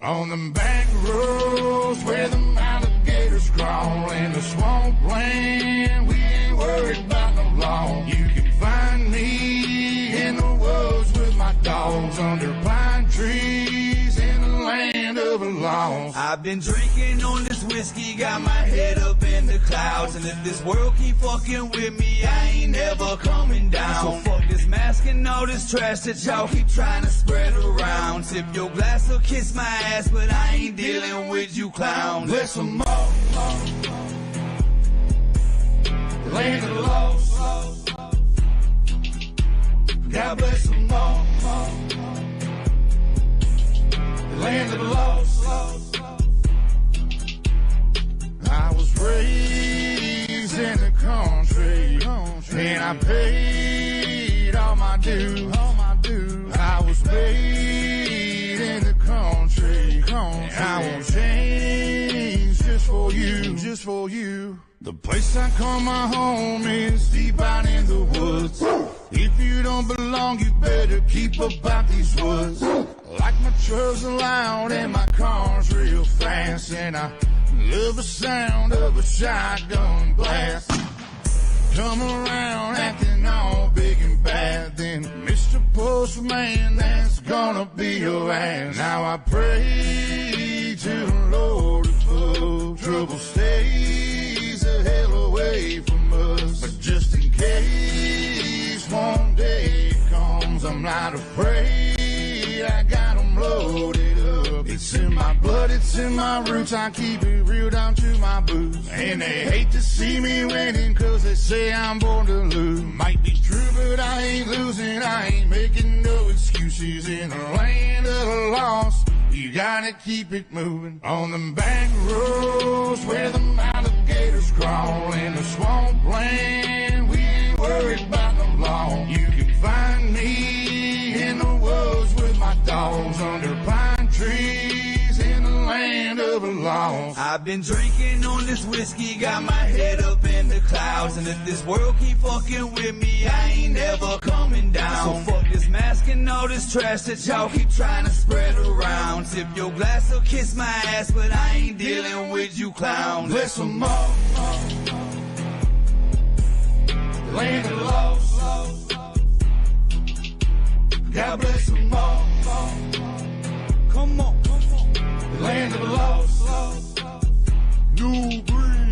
On them back roads where the alligators crawl, in the swampland, we ain't worried about no law. You can find me in the woods with my dogs, under pine trees in the land of the lost. I've been drinking on this whiskey, got my head up in the clouds, and if this world keep fucking with me, I ain't never coming down. So fuck this mask and all this trash that y'all keep trying to spread around. Tip your glass or kiss my ass, but I ain't dealing with you clowns. Bless them all, the land of the lost. God bless them all, the land of the lost. I was raised in the country, and I paid all my dues. I was made in the country, and I won't change just for you. The place I call my home is deep out in the woods. If you don't belong, you better keep about these woods. Like my trucks are loud and my car's real fast, and I love the sound of a shotgun blast. Come around acting all big and bad, then Mr. Postman, that's gonna be your ass. Now I pray to the Lord above, trouble stays a hell away from us. But just in case one day it comes, I'm not afraid, I got 'em loaded up. It's in my blood, it's in my roots, I keep it real down to my boots. And they hate to see me winning, cause they say I'm born to lose. Might be true, but I ain't losing, I ain't making no excuses. In the land of the lost, you gotta keep it moving. On them back roads where the alligators crawl, in the swampland, we ain't worried about no law. You can find me in the woods with my dogs, under pine trees in the land of the lost. I've been drinking on this whiskey, got my head up in the clouds, and if this world keep fucking with me, I ain't never coming down. So fuck this mask and all this trash that y'all keep trying to spread around. Tip your glass or kiss my ass, but I ain't dealing with you clowns. Bless them all, the land of the lost. God bless them all, Come on. the land of the lost. New breed.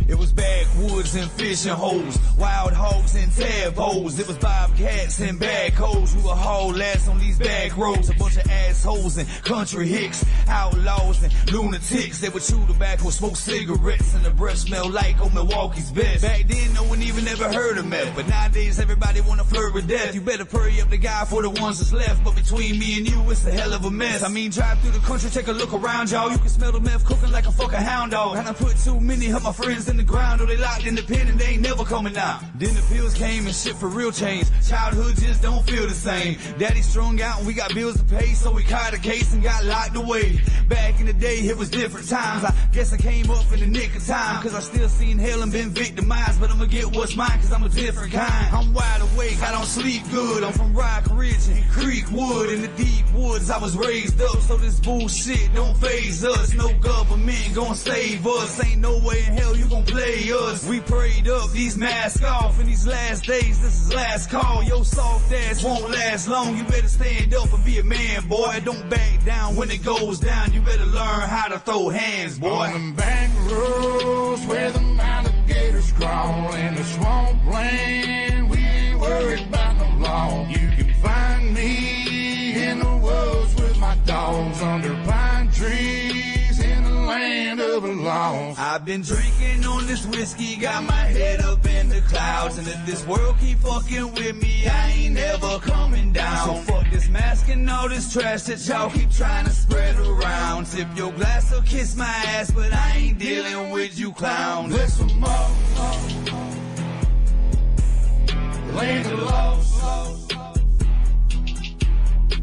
It was backwoods and fishing holes, wild hogs and tadpoles. It was bobcats and backhoes. We were haul ass on these back roads. A bunch of assholes and country hicks, outlaws and lunatics. They would chew tobacco, smoke cigarettes, and the breath smelled like old Milwaukee's best. Back then, no one even ever heard of meth, but nowadays everybody wanna flirt with death. You better pray up the guy for the ones that's left, but between me and you, it's a hell of a mess. I mean, drive through the country, take a look around, y'all. You can smell the meth cooking like a fucking hound dog. And I put too many of my friends in the ground, or they locked in the pen and they ain't never coming out. Then the pills came and shit for real changed. Childhood just don't feel the same. Daddy strung out and we got bills to pay, so we caught a case and got locked away. Back in the day, it was different times. I guess I came up in the nick of time, cause I still seen hell and been victimized. But I'ma get what's mine, cause I'm a different kind. I'm wide awake, I don't sleep good. I'm from Rock Ridge and Creekwood. In the deep woods, I was raised up, so this bullshit don't faze us. No government gon' save us. Ain't no way in hell you gon' play us. We prayed up, these masks off. In these last days, this is last call. Your soft ass won't last long. You better stand up and be a man, boy. Don't back down when it goes down. You better learn how to throw hands, boy. On them back roads where the alligators crawl, in the swampland, we ain't worried about no law. You can find me in the woods with my dogs, under pine trees in the land of the lost. I've been drinking on this whiskey, got my head up in the clouds, and if this world keep fucking with me, I ain't never coming down. So fuck this mask and all this trash that y'all keep trying to spread around. Tip your glass or kiss my ass, but I ain't dealing with you clowns. Bless them all, the land of the lost.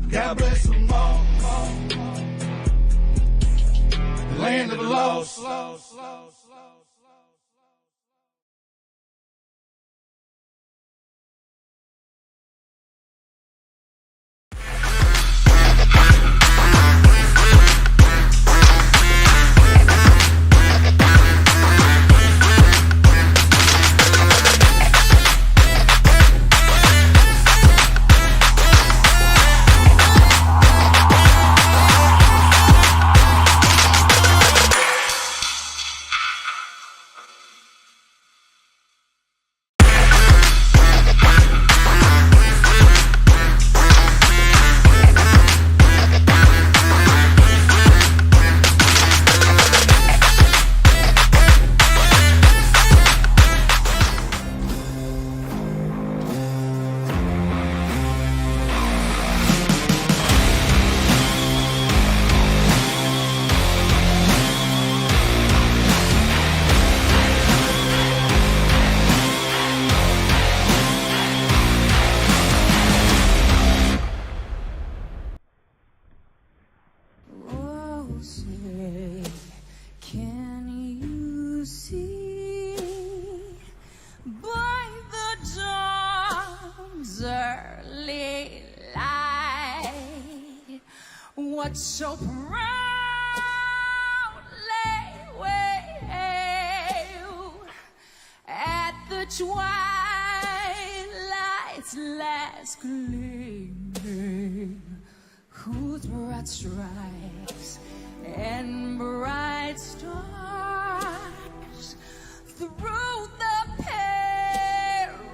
God bless them all, the land of the lost. would so proudly wail at the twilight's last gleaming, whose broad stripes and bright stars through the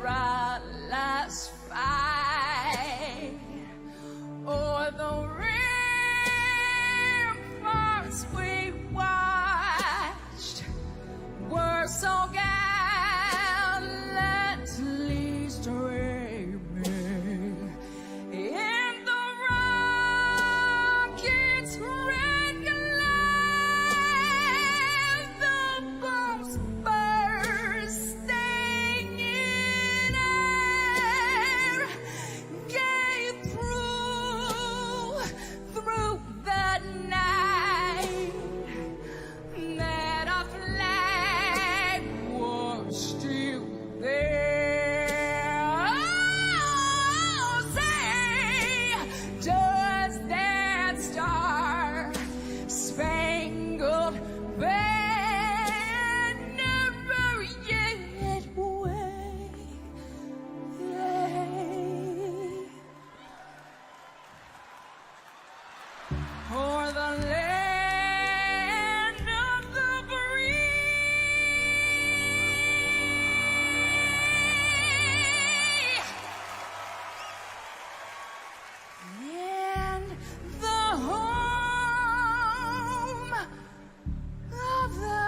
perilous fight o'er the ramparts we watched were so gallantly streaming in the rocket's red glare, the bombs bursting in air gave through the night that our flag was still there. Oh, say, does that star-spangled banner yet wave? For the land of the free and the home of the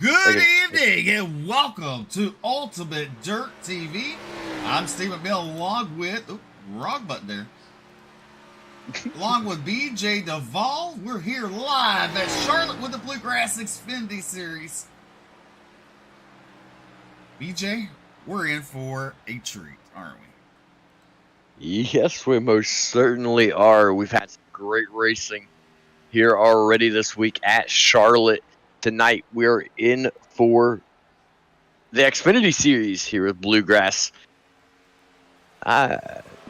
Good evening and welcome to Ultimate Dirt TV. I'm Stephen Bell along with, wrong button there. Along with BJ Duvall. We're here live at Charlotte with the Bluegrass Xfinity Series. BJ, we're in for a treat, aren't we? Yes, we most certainly are. We've had some great racing here already this week at Charlotte. Tonight, we're in for the Xfinity Series here with Bluegrass. I'm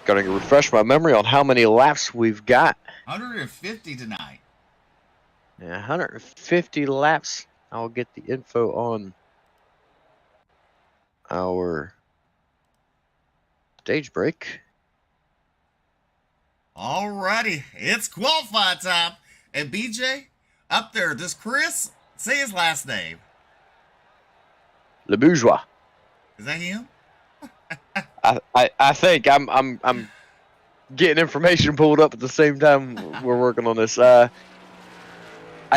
going to refresh my memory on how many laps we've got. 150 tonight. Yeah, 150 laps. I'll get the info on our stage break. Alrighty, it's qualifying time. And BJ, up there, does Chris say his last name? Le Bourgeois. Is that him? I think I'm getting information pulled up at the same time we're working on this. I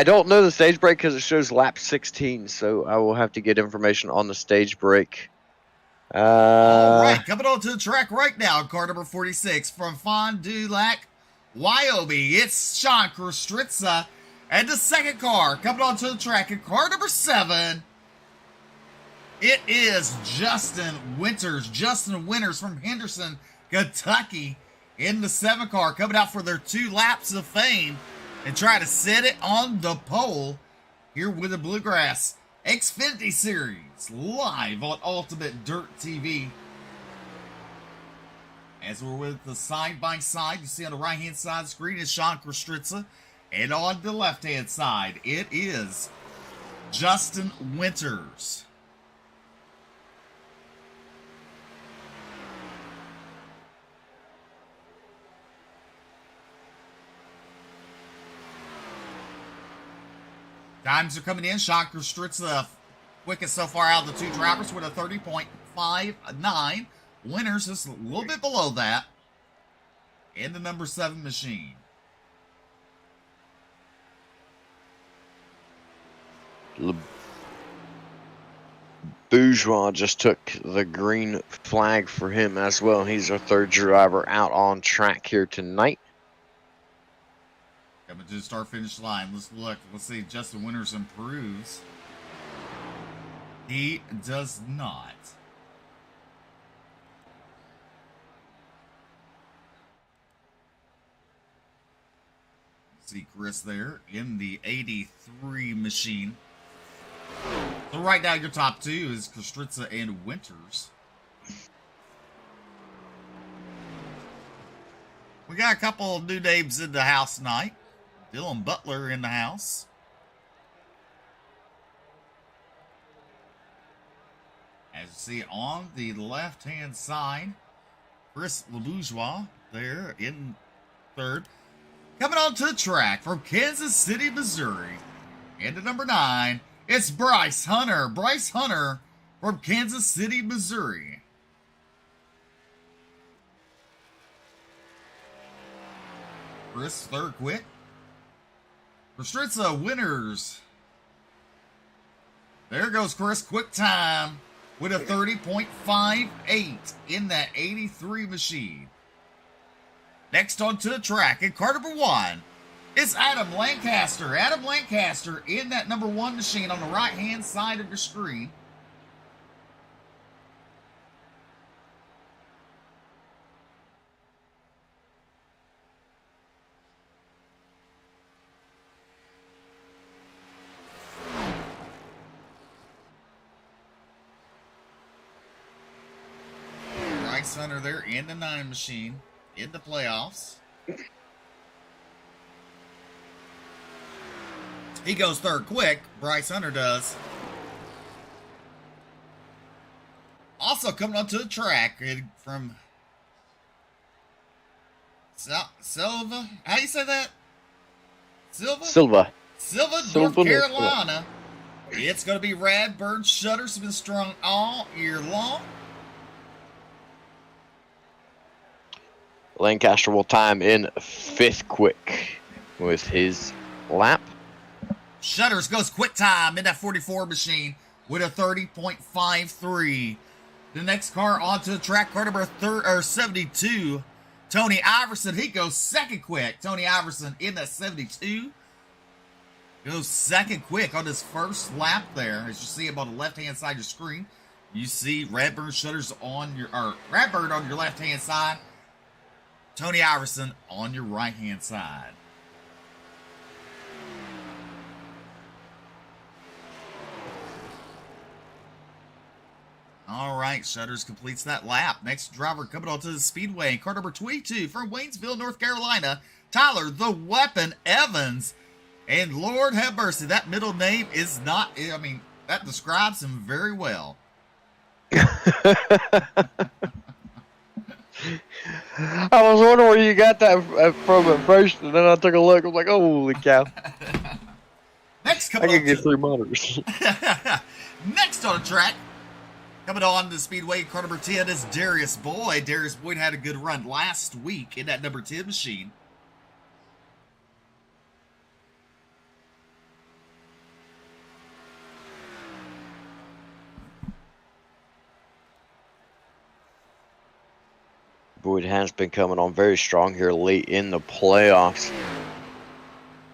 don't know the stage break because it shows lap 16, so I will have to get information on the stage break. All right, coming on to the track right now, car number 46 from Fond du Lac, Wyoming. It's Sean Kostritza. And the second car coming on to the track in car number 7. It is Justin Winters. Justin Winters from Henderson, Kentucky, in the 7 car, coming out for their 2 laps of fame and try to set it on the pole here with the Bluegrass Xfinity Series live on Ultimate Dirt TV. As we're with the side-by-side, you see on the right-hand side of the screen is Sean Kostritza. And on the left-hand side, it is Justin Winters. Times are coming in. Sean Kostritza, quickest so far out of the 2 drivers with a 30.59. Winters is a little bit below that in the number 7 machine. Bourgeois just took the green flag for him as well. He's our 3rd driver out on track here tonight. Coming to the start-finish line. Let's look. Let's see if Justin Winters improves. He does not. See Chris there in the 83 machine. So right now your top two is Kostritza and Winters. We got a couple of new names in the house tonight. Dylan Butler in the house. As you see on the left-hand side, Chris LeBourgeois there in third. Coming onto the track from Kansas City, Missouri. And at number 9, it's Bryce Hunter. Bryce Hunter from Kansas City, Missouri. Chris, third quick. Kostritza Winners. There goes Chris, quick time with a 30.58 in that 83 machine. Next onto the track in car number 1 is Adam Lancaster. Adam Lancaster in that number 1 machine on the right-hand side of your screen. Bryce Hunter there in the 9 machine in the playoffs. He goes third quick. Bryce Hunter does. Also coming onto the track from Silva. How do you say that? Silva, North Carolina. It's going to be Radburn Shutters. Have been strung all year long. Lancaster will time in 5th quick with his lap. Shutters goes quick time in that 44 machine with a 30.53. The next car onto the track, car number 72, Tony Iverson. He goes second quick. Tony Iverson in that 72 goes second quick on his first lap there. As you see him on the left-hand side of your screen, you see Radburn Shutters on your, or Radburn on your left-hand side, Tony Iverson on your right-hand side. All right, Shutters completes that lap. Next driver coming onto the speedway, car number 22 from Waynesville, North Carolina, Tyler the Weapon Evans. And Lord have mercy, that middle name is not, I mean, that describes him very well. I was wondering where you got that from at first, and then I took a look. I was like, oh, holy cow. Next, I can get 3 monitors. Next on the track, coming on the speedway, car number 10 is Darius Boyd. Darius Boyd had a good run last week in that number 10 machine. Boyd has been coming on very strong here late in the playoffs.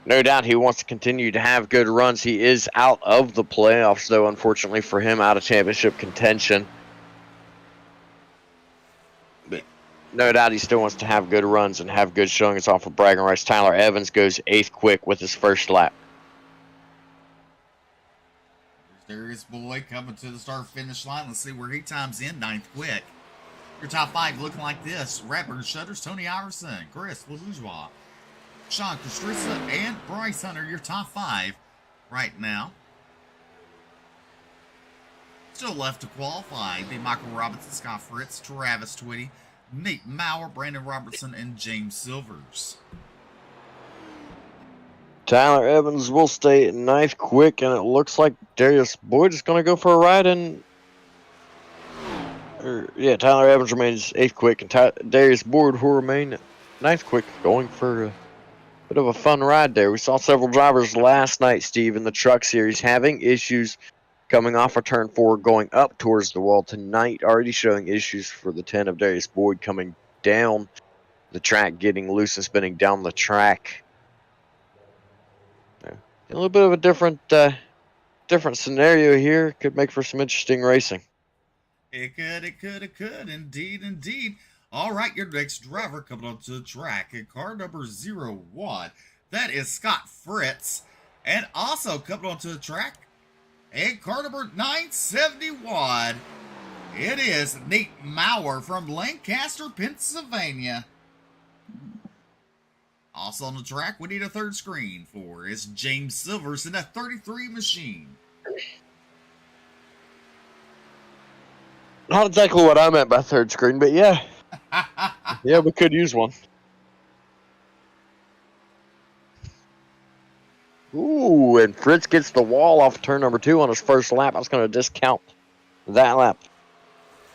No doubt he wants to continue to have good runs. He is out of the playoffs, though, unfortunately for him, out of championship contention. But no doubt he still wants to have good runs and have good showings off of bragging rights. Tyler Evans goes 8th quick with his first lap. Darius Boyd coming to the start-finish line. Let's see where he times in 9th quick. Your top 5 looking like this: Radburn Shutters, Tony Iverson, Chris LeBourgeois, Sean Kostritza, and Bryce Hunter. Your top 5 right now. Still left to qualify: be Michael Robinson, Scott Fritz, Travis Twitty, Nate Maurer, Brandon Robertson, and James Silvers. Tyler Evans will stay at 9th quick, and it looks like Darius Boyd is going to go for a ride in. Tyler Evans remains 8th quick, and Darius Boyd will remain 9th quick, going for a bit of a fun ride there. We saw several drivers last night, Steve, in the Truck Series having issues coming off of turn 4, going up towards the wall. Tonight, already showing issues for the 10 of Darius Boyd coming down the track, getting loose and spinning down the track. A little bit of a different scenario here. Could make for some interesting racing. It could. Indeed. All right, your next driver coming onto the track in car number 01. That is Scott Fritz. And also coming onto the track, and car number 971, it is Nate Maurer from Lancaster, Pennsylvania. Also on the track, we need a third screen for is James Silvers in that 33 machine. Not exactly what I meant by third screen, but yeah. Yeah, we could use one. Ooh, and Fritz gets the wall off turn number 2 on his first lap. I was going to discount that lap.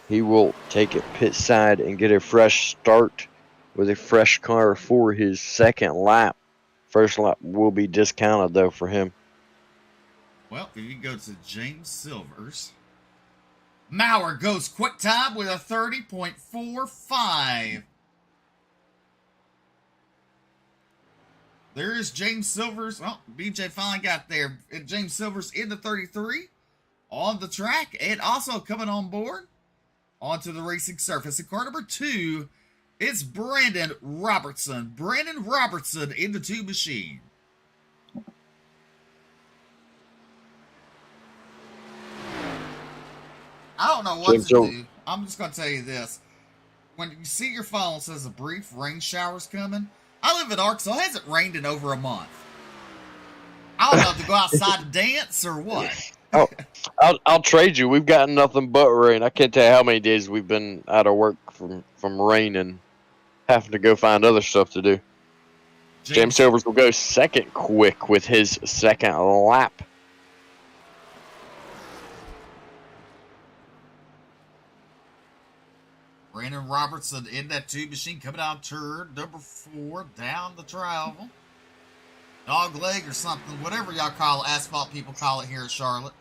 He will take it pit side and get a fresh start with a fresh car for his second lap. First lap will be discounted, though, for him. Well, if you go to James Silvers, Maurer goes quick time with a 30.45. There is James Silvers. Oh, BJ finally got there. James Silvers in the 33 on the track, and also coming on board onto the racing surface. In car number 2, it's Brandon Robertson. Brandon Robertson in the 2 machine. I don't know what to do. I'm just going to tell you this. When you see your phone says a brief rain shower's coming, I live in Arkansas. It hasn't rained in over a month. I don't know, to go outside to dance or what. Oh, I'll trade you. We've gotten nothing but rain. I can't tell you how many days we've been out of work from rain and having to go find other stuff to do. James Silvers will go second quick with his second lap. Brandon Robertson in that 2 machine coming out turn number 4 down the travel. Dog leg or something, whatever y'all call it, asphalt people call it here in Charlotte.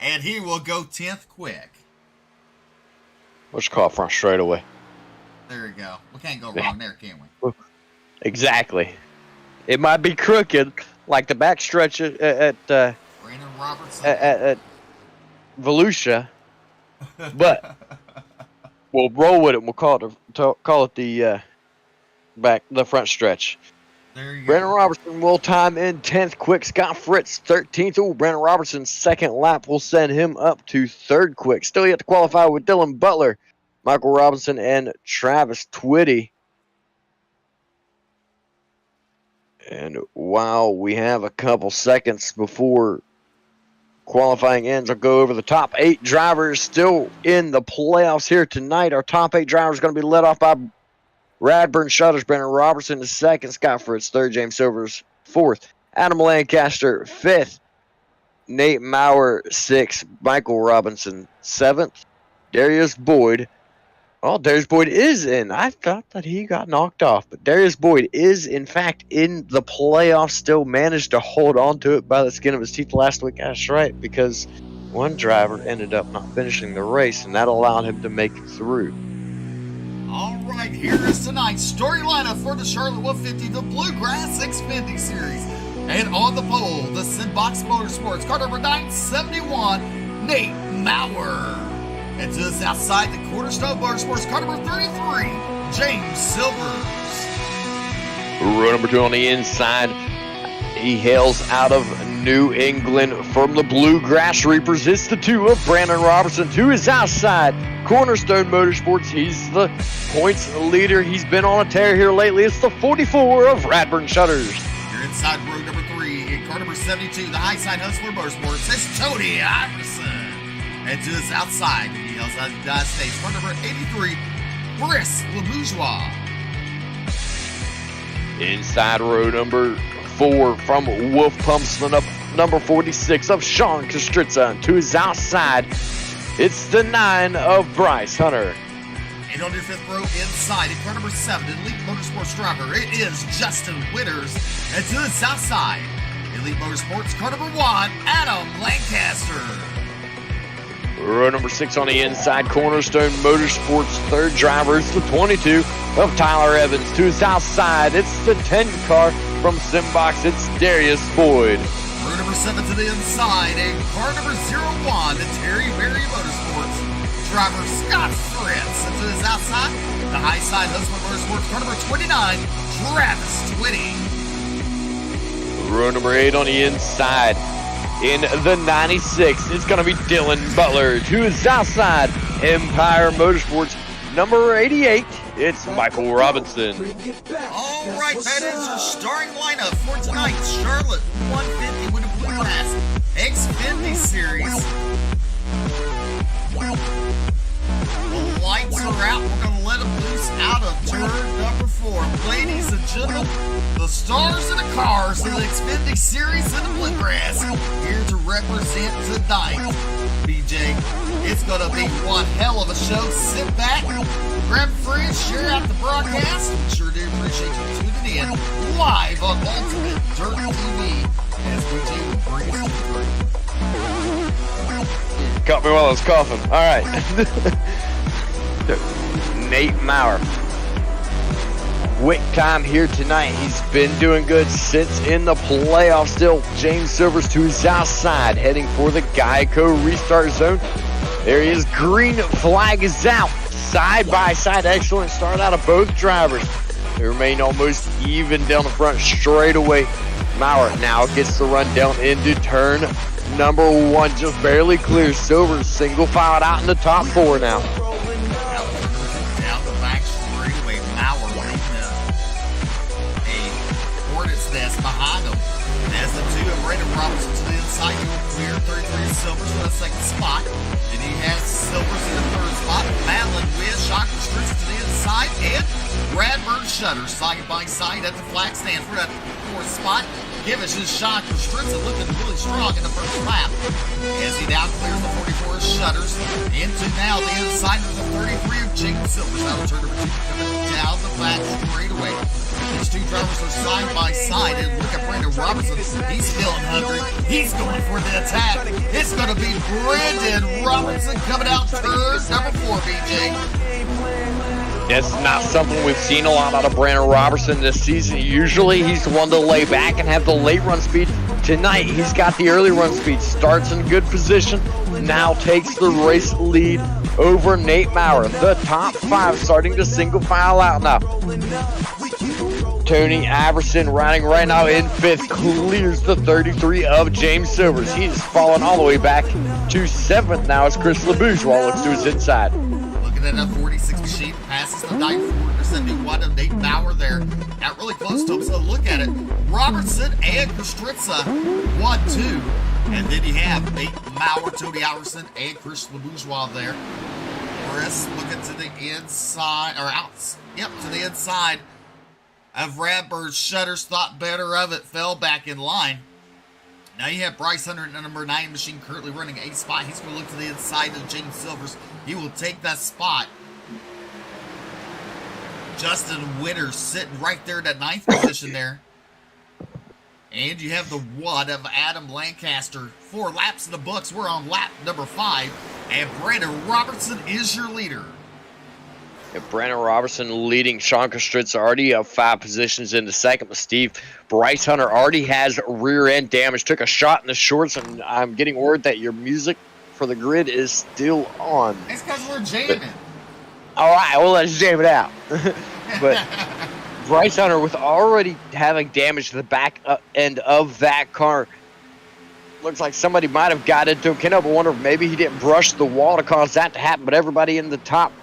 And he will go 10th quick. Let's call front straightaway. There you go. We can't go wrong there, can we? Exactly. It might be crooked, like the backstretch at Brandon Robertson at Volusia. But we'll roll with it. We'll call it the front stretch. There you Brandon go. Robertson will time in 10th quick. Scott Fritz 13th. Ooh, Brandon Robertson's second lap will send him up to 3rd quick. Still yet to qualify with Dylan Butler, Michael Robinson, and Travis Twitty. And while we have a couple seconds before qualifying ends, I'll go over the top 8 drivers still in the playoffs here tonight. Our top 8 drivers are going to be led off by Radburn Shutters. Brandon Robertson is 2nd, Scott Fritz 3rd, James Silvers 4th, Adam Lancaster 5th, Nate Maurer 6th, Michael Robinson 7th, Darius Boyd. Oh, Darius Boyd is in. I thought that he got knocked off, but Darius Boyd is, in fact, in the playoffs. Still managed to hold on to it by the skin of his teeth last week. That's right, because one driver ended up not finishing the race, and that allowed him to make it through. All right, here is tonight's story lineup for the Charlotte 150, the Bluegrass Xfinity Series. And on the pole, the Sidbox Motorsports, car number 971, Nate Maurer. And to the south side, the Cornerstone Motorsports, car number 33, James Silvers. Row number 2 on the inside. He hails out of New England from the Bluegrass Reapers. It's the 2 of Brandon Robertson. To his outside, Cornerstone Motorsports. He's the points leader. He's been on a tear here lately. It's the 44 of Radburn Shutters. You're inside row number 3, in car number 72, the high side Hustler Motorsports. It's Tony Iracing. And to his outside, he hails out of the United States, car number 83, Chris LeBourgeois. Inside row number 4 from Wolf Pumps, the number 46 of Sean Kostritza. And to his outside, it's the 9 of Bryce Hunter. And on your 5th row inside, in car number 7, Elite Motorsports driver, it is Justin Winters. And to the south side, Elite Motorsports, car number 1, Adam Lancaster. Row number 6 on the inside, Cornerstone Motorsports third driver. It's the 22 of Tyler Evans. To his outside, it's the 10 car from Simbox. It's Darius Boyd. Row number 7 to the inside, and car number 01, the Terry Berry Motorsports driver Scott Fritz. And to his outside, the high side Hustler Motorsports, car number 29, Travis Twitty. Row number 8 on the inside. In the 96, it's going to be Dylan Butler. To his outside, Empire Motorsports. Number 88, it's Michael Robinson. All right, that is your starting lineup for tonight's Charlotte 150 with the Bluegrass Xfinity Series. The lights are out. We're going to let them loose out of turn number 4. Ladies and gentlemen, the stars and the cars of the Xfinity Series in the Bluegrass here to represent tonight. BJ, it's going to be one hell of a show. Sit back, grab a friend, share out the broadcast. We sure do appreciate you tuning in live on Ultimate Dirt TV as BJ will bring us to Caught me while I was coughing. All right. Nate Maurer. Quick time here tonight. He's been doing good since in the playoffs. Still, James Silvers to his outside, heading for the Geico restart zone. There he is. Green flag is out. Side by side. Excellent start out of both drivers. They remain almost even down the front straightaway. Maurer now gets the run down into turn number 1. Just barely clears. Silvers single filed out in the top 4 now. Down the back straightaway. Maurer leading a hornet's nest behind him. As the 2 of Brandon Robinson to the inside, he will clear 33 Silvers for the second spot. And he has Silvers in the third spot. Madeline with Shocker Streets to the inside. And Bradburn Shutter side by side at the flag stand for that 4th spot. Givens his Shocker Streets looking really strong in the first lap. As he now clears the 44 Shutters into now the inside of the 33 of Jacob Silvers. Now turn number 2 coming down the back straightaway. These 2 drivers are side by side, and look at Brandon Robinson. He's feeling hungry. He's going for the attack. It's going to be Brandon Robinson coming out turn number 4, BJ. It's not something we've seen a lot out of Brandon Robertson this season. Usually he's the one to lay back and have the late run speed. Tonight he's got the early run speed. Starts in good position. Now takes the race lead over Nate Maurer. The top 5 starting to single file out now. Tony Iverson riding right now in 5th. Clears the 33 of James Silvers. He's fallen all the way back to 7th now as Chris LaBourgeois looks to his inside. Looking at a 46 machine, passes the 94% new one of Nate Maurer there. Got really close to him, so look at it. Robertson and Kostritza 1-2. And then you have Nate Maurer, Tony Iverson, and Chris LaBourgeois there. Chris looking to the inside, or out, yep, to the inside of Radbird's Shutters. Thought better of it, fell back in line. Now you have Bryce Hunter, number 9 machine, currently running a spot. He's going to look to the inside of James Silvers. He will take that spot. Justin Winters sitting right there in that 9th position there. And you have the 1 of Adam Lancaster. 4 laps in the books. We're on lap number 5. And Brandon Robertson is your leader. Brandon Robertson leading. Sean Kostritza already up 5 positions in the second. But Steve, Bryce Hunter already has rear end damage. Took a shot in the shorts, and I'm getting word that your music for the grid is still on. It's because we're jamming. All right, well, let's jam it out. But Bryce Hunter, with already having damage to the back end of that car, looks like somebody might have got into him. Can't help but wonder if maybe he didn't brush the wall to cause that to happen. But everybody in the top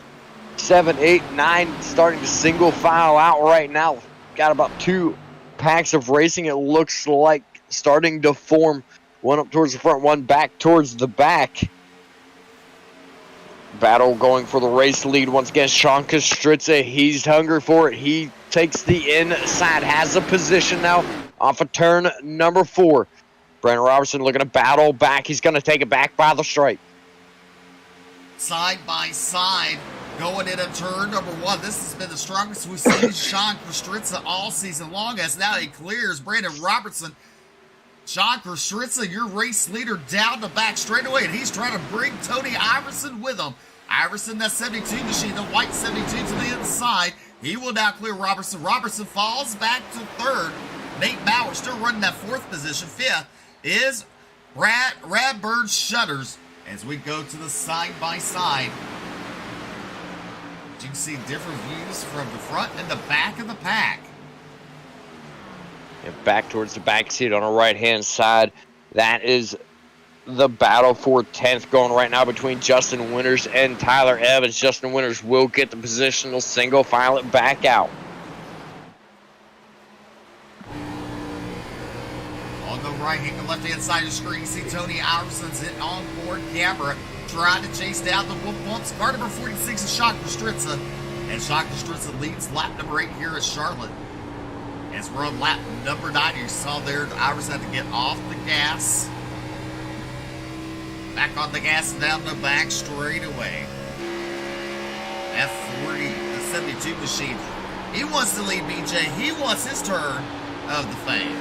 7, 8, 9 starting to single file out right now. Got about 2 packs of racing, it looks like, starting to form. One up towards the front, one back towards the back. Battle going for the race lead once again. Sean Kostritza, he's hungry for it. He takes the inside, has a position now off of turn number 4. Brandon Robertson looking to battle back. He's going to take it back by the stripe. Side by side, going into turn number 1. This has been the strongest we've seen Sean Kostritza all season long, as now he clears Brandon Robertson. Sean Kostritza, your race leader, down the back straightaway, and he's trying to bring Tony Iverson with him. Iverson, that 72 machine, the white 72 to the inside. He will now clear Robertson. Robertson falls back to 3rd. Nate Maurer still running that 4th position. 5th is Radburn Shutters. As we go to the side-by-side, you can see different views from the front and the back of the pack. And back towards the back seat on the right-hand side. That is the battle for 10th going right now between Justin Winters and Tyler Evans. Justin Winters will get the positional single, file it back out. On the right-hand and left-hand side of the screen, you see Tony Iverson's in on-board camera trying to chase down the wolf bumps. Car number 46 is Shock Stritza. And Shock Stritza leads lap number 8 here at Charlotte. As we're on lap number 9, you saw there Iverson had to get off the gas. Back on the gas and down the back straightaway. F40, the 72 machine. He wants to lead BJ. He wants his turn of the fame.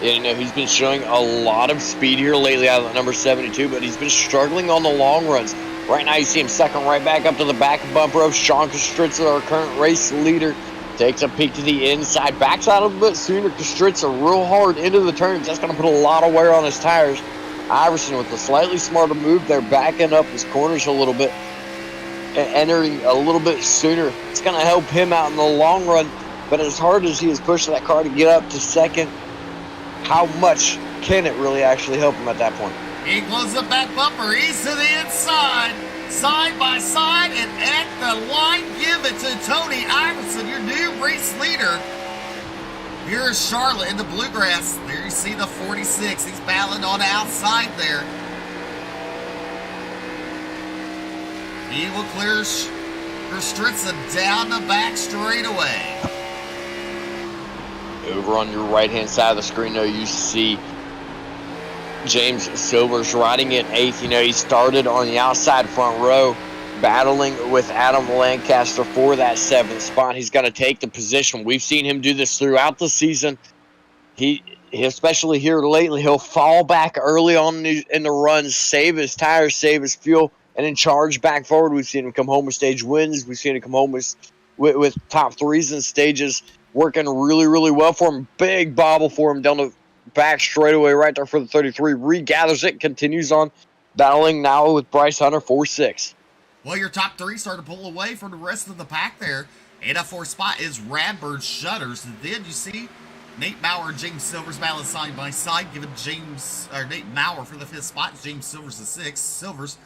Yeah, you know, he's been showing a lot of speed here lately out of the number 72, but he's been struggling on the long runs. Right now, you see him sucking right back up to the back bumper of Sean Kostritza, our current race leader. Takes a peek to the inside, backs out a little bit sooner. Kostritza real hard into the turns. That's going to put a lot of wear on his tires. Iverson with a slightly smarter move there, backing up his corners a little bit, entering a little bit sooner. It's going to help him out in the long run, but as hard as he is pushing that car to get up to second, how much can it really actually help him at that point? He closes up that bumper. He's to the inside, side by side, and at the line, give it to Tony Iverson, your new race leader. Here is Charlotte in the Bluegrass. There you see the 46. He's battling on the outside there. He will clear Stritza down the back straightaway. Over on your right-hand side of the screen, though, you see James Silvers riding in 8th. You know, he started on the outside front row, battling with Adam Lancaster for that 7th spot. He's going to take the position. We've seen him do this throughout the season. He especially here lately, he'll fall back early on in the runs, save his tires, save his fuel, and then charge back forward. We've seen him come home with stage wins. We've seen him come home with top 3s in stages, working really, really well for him. Big bobble for him down the back straightaway right there for the 33. Regathers it, continues on, battling now with Bryce Hunter 4-6. Well, your top 3 start to pull away from the rest of the pack there. In a 4th spot is Radbird Shutters. And then you see Nate Maurer and James Silvers battling side by side, giving Nate Maurer for the 5th spot, James Silvers the 6th. Silvers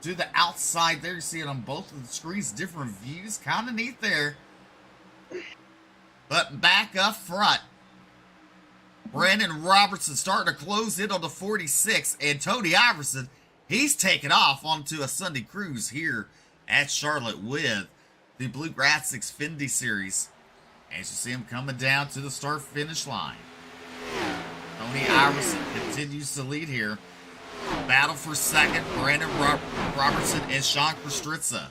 to the outside there. You see it on both of the screens, different views. Kind of neat there. But back up front, Brandon Robertson starting to close in on the 46, and Tony Iverson, he's taken off onto a Sunday cruise here at Charlotte with the Bluegrass Xfinity Series. As you see him coming down to the start-finish line. Tony Iverson continues to lead here. Battle for second, Brandon Robertson and Sean Kostritza.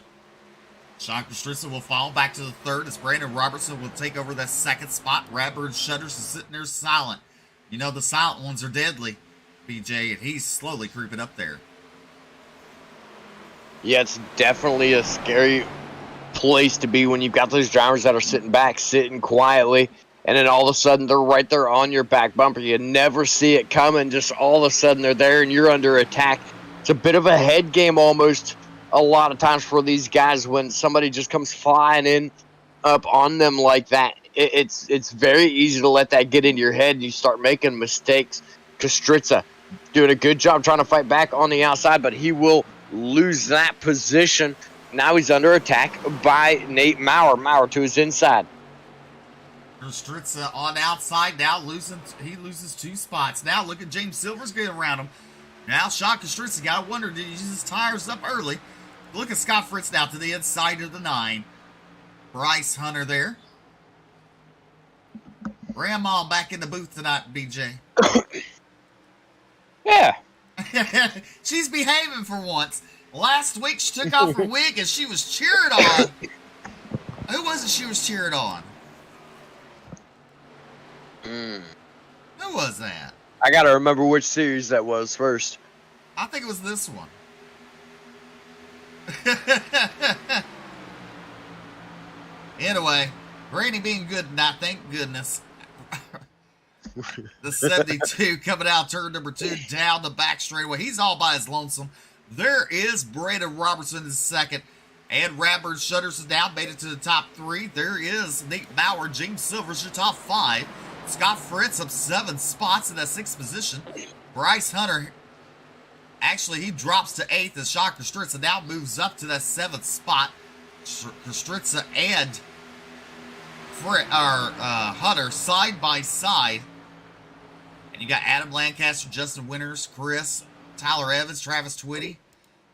Sean Kostritza will fall back to the 3rd as Brandon Robertson will take over that 2nd spot. Radbird Shutters is sitting there silent. You know the silent ones are deadly, BJ, and he's slowly creeping up there. Yeah, it's definitely a scary place to be when you've got those drivers that are sitting back, sitting quietly, and then all of a sudden they're right there on your back bumper. You never see it coming, just all of a sudden they're there and you're under attack. It's a bit of a head game almost a lot of times for these guys when somebody just comes flying in up on them like that. It's very easy to let that get into your head and you start making mistakes. Kostritza doing a good job trying to fight back on the outside, but he will lose that position. Now he's under attack by Nate Maurer. Maurer to his inside. Kostritza on outside now, he loses 2 spots. Now look at James Silvers getting around him. Now Sean Kostritza, gotta wonder, did he use his tires up early? Look at Scott Fritz now to the inside of the 9. Bryce Hunter there. Grandma back in the booth tonight, BJ. Yeah. She's behaving for once. Last week she took off her wig and she was cheered on. Who was it she was cheered on? Who was that? I gotta remember which series that was first. I think it was this one. Anyway, Brady being good tonight, thank goodness. The 72 coming out turn number 2 down the back straightaway. He's all by his lonesome. There is Brandon Robertson in 2nd. And Radbird Shutters is down, made it to the top 3. There is Nate Maurer, James Silvers, your top 5. Scott Fritz up 7 spots in that 6th position. Bryce Hunter, actually, he drops to 8th as Sean Kostritza now moves up to that 7th spot. Kostritza and Hunter side by side. And you got Adam Lancaster, Justin Winters, Chris, Tyler Evans, Travis Twitty.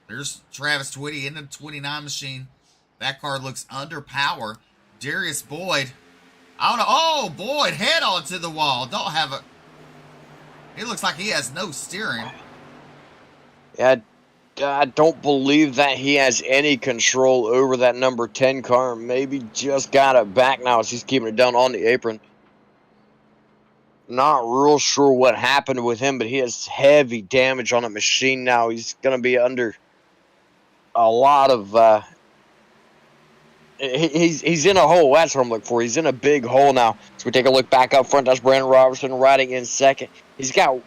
There's Travis Twitty in the 29 machine. That car looks under power. Darius Boyd. I don't know. Oh, Boyd, head onto the wall. Don't have a... It looks like he has no steering. Yeah, I don't believe that he has any control over that number 10 car. Maybe just got it back now as he's keeping it down on the apron. Not real sure what happened with him, but he has heavy damage on the machine now. He's going to be under a lot of... He's in a hole. That's what I'm looking for. He's in a big hole now. So we take a look back up front. That's Brandon Robertson riding in second. He's got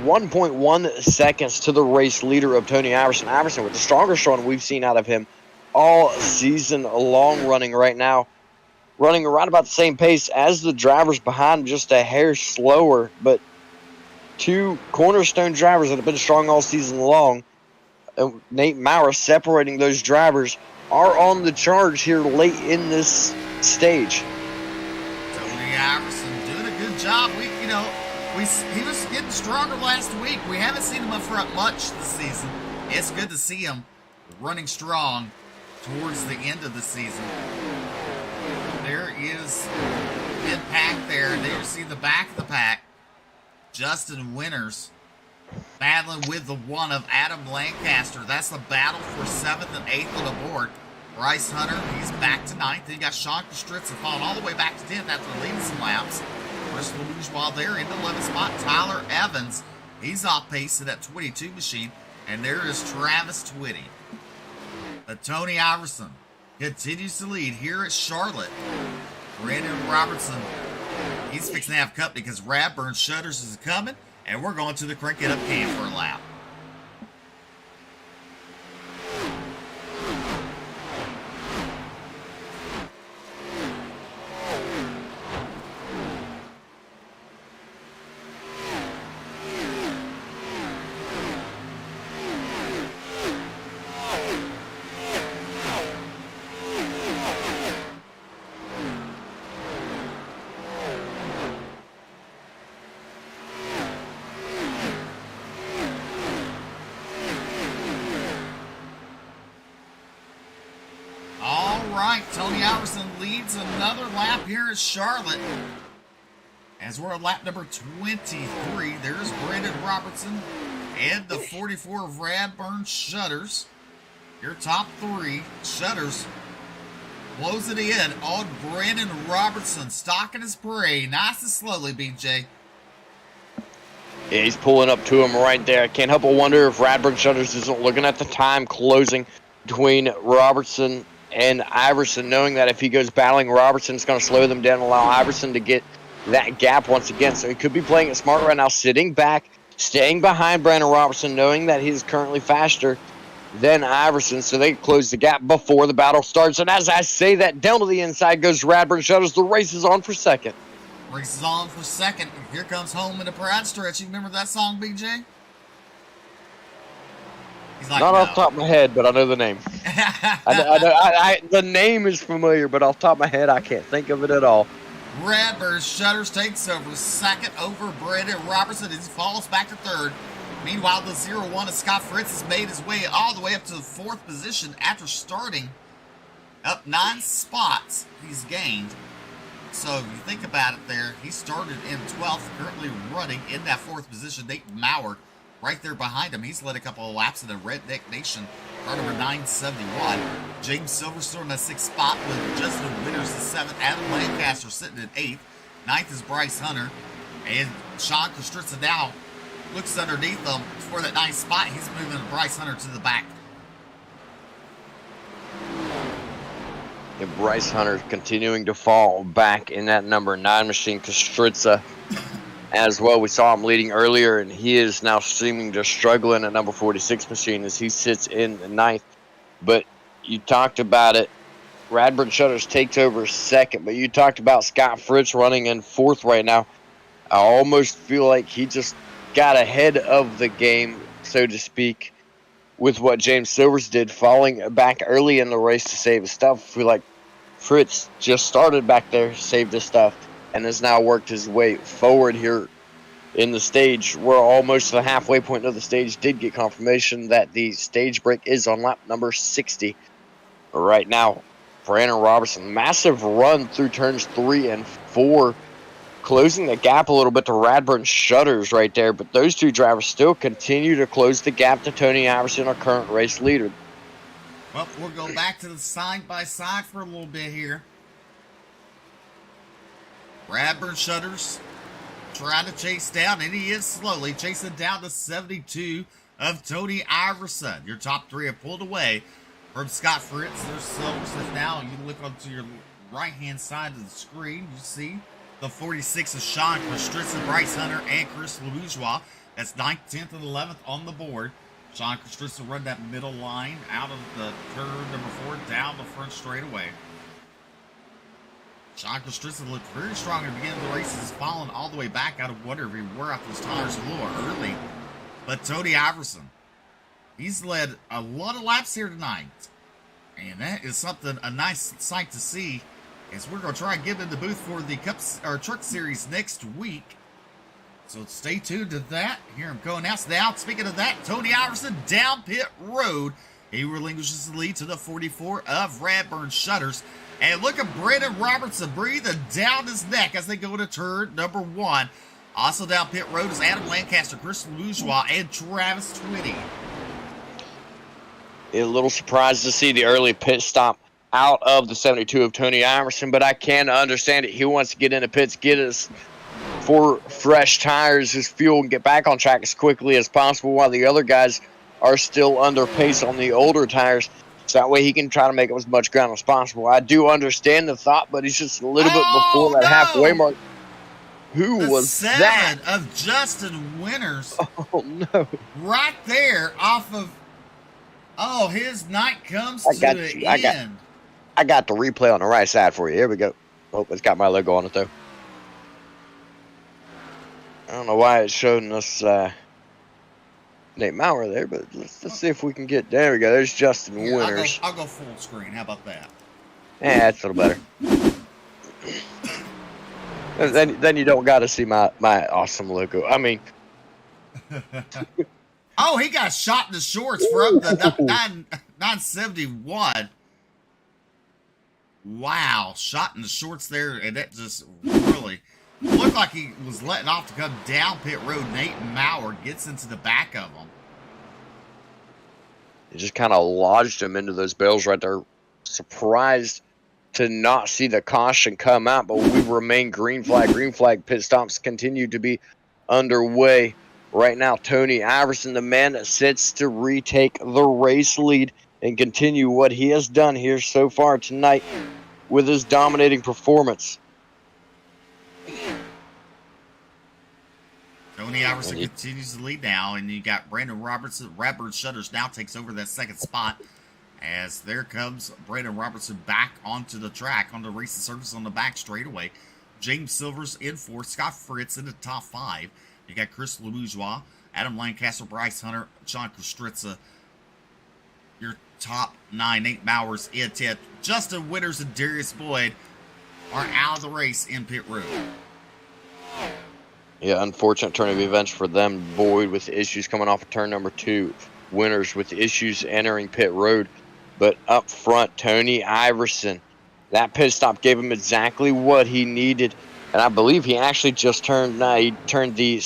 1.1 seconds to the race leader of Tony Iverson. Iverson with the strongest run we've seen out of him all season long, running right now. Running around about the same pace as the drivers behind him, just a hair slower. But two cornerstone drivers that have been strong all season long, Nate Maurer separating those drivers, are on the charge here late in this stage. Tony Iverson doing a good job. He was getting stronger last week. We haven't seen him up front much this season. It's good to see him running strong towards the end of the season. There is mid-pack there. There you see the back of the pack. Justin Winters battling with the one of Adam Lancaster. That's the battle for 7th and 8th on the board. Bryce Hunter, he's back to 9th. Then you got Sean Kostritza falling all the way back to 10th after leading some laps. Chris LeBourgeois there in the 11th spot. Tyler Evans, he's off pace to that 22 machine. And there is Travis Twitty. But Tony Iverson continues to lead here at Charlotte. Brandon Robertson, he's fixing to have company because Radburn Shutters is coming. And we're going to the Crank It Up cam for a lap. Tony Iverson leads another lap here at Charlotte. As we're at lap number 23, there's Brandon Robertson and the 44 of Radburn Shutters. Your top 3. Shutters blows it in on Brandon Robertson, stalking his prey nice and slowly, BJ. Yeah, he's pulling up to him right there. I can't help but wonder if Radburn Shutters isn't looking at the time closing between Robertson and Iverson, knowing that if he goes battling Robertson, it's going to slow them down and allow Iverson to get that gap once again. So he could be playing it smart right now, sitting back, staying behind Brandon Robertson, knowing that he's currently faster than Iverson, so they close the gap before the battle starts. And as I say that, down to the inside goes Radburn Shutters. The race is on for second. Race is on for second. Here comes Home in the Pride Stretch. You remember that song, BJ? He's like, not no. off the top of my head, but I know the name. The name is familiar, but off the top of my head, I can't think of it at all. Radburn Shutters takes over second over Brandon Robertson as he falls back to third. Meanwhile, the 0-1 of Scott Fritz has made his way all the way up to the 4th position after starting up 9 spots he's gained. So if you think about it there, he started in 12th, currently running in that 4th position. Nate Maurer right there behind him. He's led a couple of laps in the Redneck Nation. Car number 971. James Silverstone in the 6th spot with Justin Winters in 7th. Adam Lancaster sitting in 8th. 9th is Bryce Hunter. And Sean Kostritza now looks underneath them for that 9th spot. He's moving Bryce Hunter to the back. And Bryce Hunter continuing to fall back in that number 9 machine. Kostritza as well. We saw him leading earlier, and he is now seeming to struggle in a number 46 machine as he sits in the 9th. But you talked about it. Radburn Shutters takes over second, but you talked about Scott Fritz running in fourth right now. I almost feel like he just got ahead of the game, so to speak, with what James Silvers did, falling back early in the race to save his stuff. I feel like Fritz just started back there, saved his stuff, and has now worked his way forward here in the stage. We're almost to the halfway point of the stage. Did get confirmation that the stage break is on lap number 60 right now. Brandon Robertson, massive run through turns 3 and 4, closing the gap a little bit to Radburn Shutters right there. But those two drivers still continue to close the gap to Tony Iverson, our current race leader. Well, we'll go back to the side-by-side for a little bit here. Radburn Shutters trying to chase down, and he is slowly chasing down the 72 of Tony Iverson. Your top three have pulled away from Scott Fritz. There's Silvers now. You look onto your right-hand side of the screen. You see the 46 of Sean Kostritza, Bryce Hunter, and Chris LeBourgeois. That's 9th, 10th, and 11th on the board. Sean Kostritza run that middle line out of the turn number 4 down the front straightaway. Sean Kostritza looked very strong at the beginning of the race. He's fallen all the way back out of whatever he wore out those tires a little early. But Tony Iverson, he's led a lot of laps here tonight. And that is something, a nice sight to see, as we're going to try and get in the booth for the Truck Series next week. So stay tuned to that. Hear him go announce now. Speaking of that, Tony Iverson down pit road. He relinquishes the lead to the 44 of Radburn Shutters. And look at Brandon Robertson breathing down his neck as they go to turn number 1. Also down pit road is Adam Lancaster, Chris Bourgeois, and Travis Twitty. A little surprised to see the early pit stop out of the 72 of Tony Iverson, but I can understand it. He wants to get into pits, get his 4 fresh tires, his fuel, and get back on track as quickly as possible while the other guys are still under pace on the older tires. So that way he can try to make up as much ground as possible. I do understand the thought, but he's just a little bit before that halfway mark. Who was that? Of Justin Winters. Oh, no. Right there off of... Oh, his night comes to an end. I got the replay on the right side for you. Here we go. Oh, it's got my logo on it, though. I don't know why it's showing us Nate Maurer there, but let's see if we can get... There we go. There's Justin Winters. I'll go full screen. How about that? Yeah, that's a little better. Then you don't got to see my awesome logo. I mean... Oh, he got shot in the shorts from the 971. Wow, shot in the shorts there, and that just really looked like he was letting off to come down pit road. Nate Maurer gets into the back of him. It just kind of lodged him into those bales right there. Surprised to not see the caution come out, but we remain green flag. Green flag pit stops continue to be underway. Right now, Tony Iverson, the man that sits to retake the race lead and continue what he has done here so far tonight with his dominating performance. Tony Iverson continues to lead now, and you got Brandon Robertson. Radburn Shutters now takes over that second spot, as there comes Brandon Robertson back onto the track, on the racing surface on the back straightaway. James Silvers in 4th, Scott Fritz in the top 5. You got Chris LeBourgeois, Adam Lancaster, Bryce Hunter, Sean Kostritza. Your top 9, Nate Mauer's in 10th. Justin Winters and Darius Boyd are out of the race in pit road. Yeah, unfortunate turn of events for them. Boyd with issues coming off of turn number 2. Winters with issues entering pit road. But up front, Tony Iverson. That pit stop gave him exactly what he needed. And I believe he actually just turned the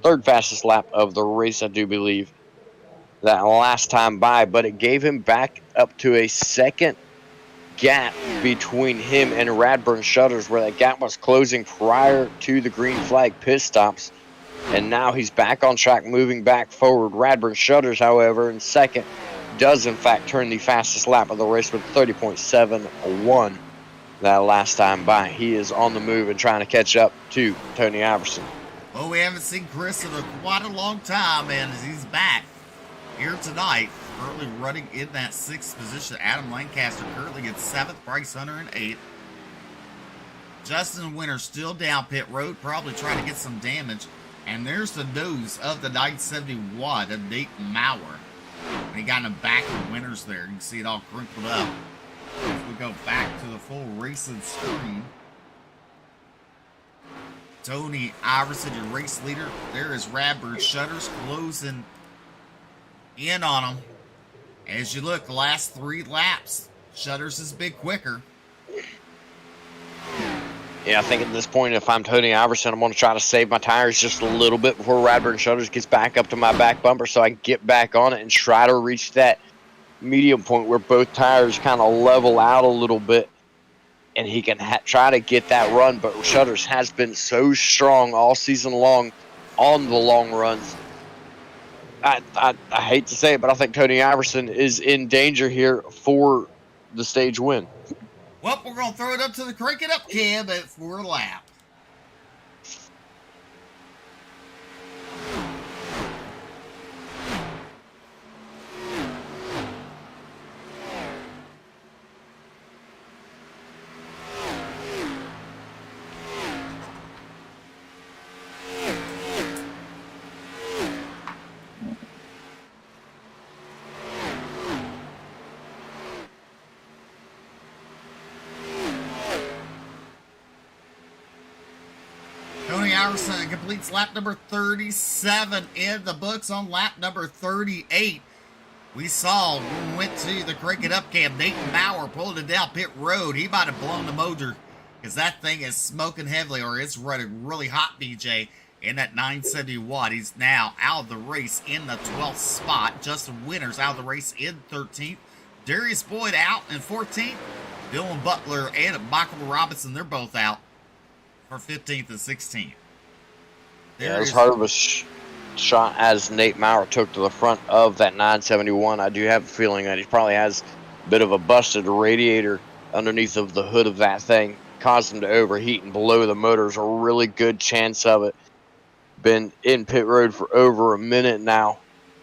third fastest lap of the race, I do believe, that last time by. But it gave him back up to a second gap between him and Radburn Shutters, where that gap was closing prior to the green flag pit stops. And now he's back on track, moving back forward. Radburn Shutters, however, in second, does in fact turn the fastest lap of the race with 30.71. That last time by. He is on the move and trying to catch up to Tony Iverson. Well, we haven't seen Chris in quite a long time, and he's back here tonight. currently running in that 6th position. Adam Lancaster currently in 7th, Bryce Hunter in 8th. Justin Winter still down pit road, probably trying to get some damage. And there's the nose of the 971 of Nate Maurer. And he got in the back of Winters there. You can see it all crinkled up. If we go back to the full racing screen, Tony Iverson, your race leader. There is Radbird Shutters closing in on him. As you look, the last 3 laps, Shutters is a bit quicker. Yeah, I think at this point, if I'm Tony Iverson, I'm going to try to save my tires just a little bit before Radburn Shutters gets back up to my back bumper so I can get back on it and try to reach that medium point where both tires kind of level out a little bit and he can try to get that run. But Shutters has been so strong all season long on the long runs. I hate to say it, but I think Tony Iverson is in danger here for the stage win. Well, we're going to throw it up to the Crank It Up cam for a lap. Tony Iverson completes lap number 37 in the books. On lap number 38, we saw when we went to the Crank It Up cam, Nathan Maurer pulled it down pit road. He might have blown the motor because that thing is smoking heavily, or it's running really hot, BJ, in that 970 watt. He's now out of the race in the 12th spot. Justin Winters out of the race in 13th. Darius Boyd out in 14th. Dylan Butler and Michael Robinson, they're both out for 15th and 16th. Yeah, as hard of a shot as Nate Maurer took to the front of that 971, I do have a feeling that he probably has a bit of a busted radiator underneath of the hood of that thing, caused him to overheat and blow the motors. A really good chance of it. Been in pit road for over a minute now.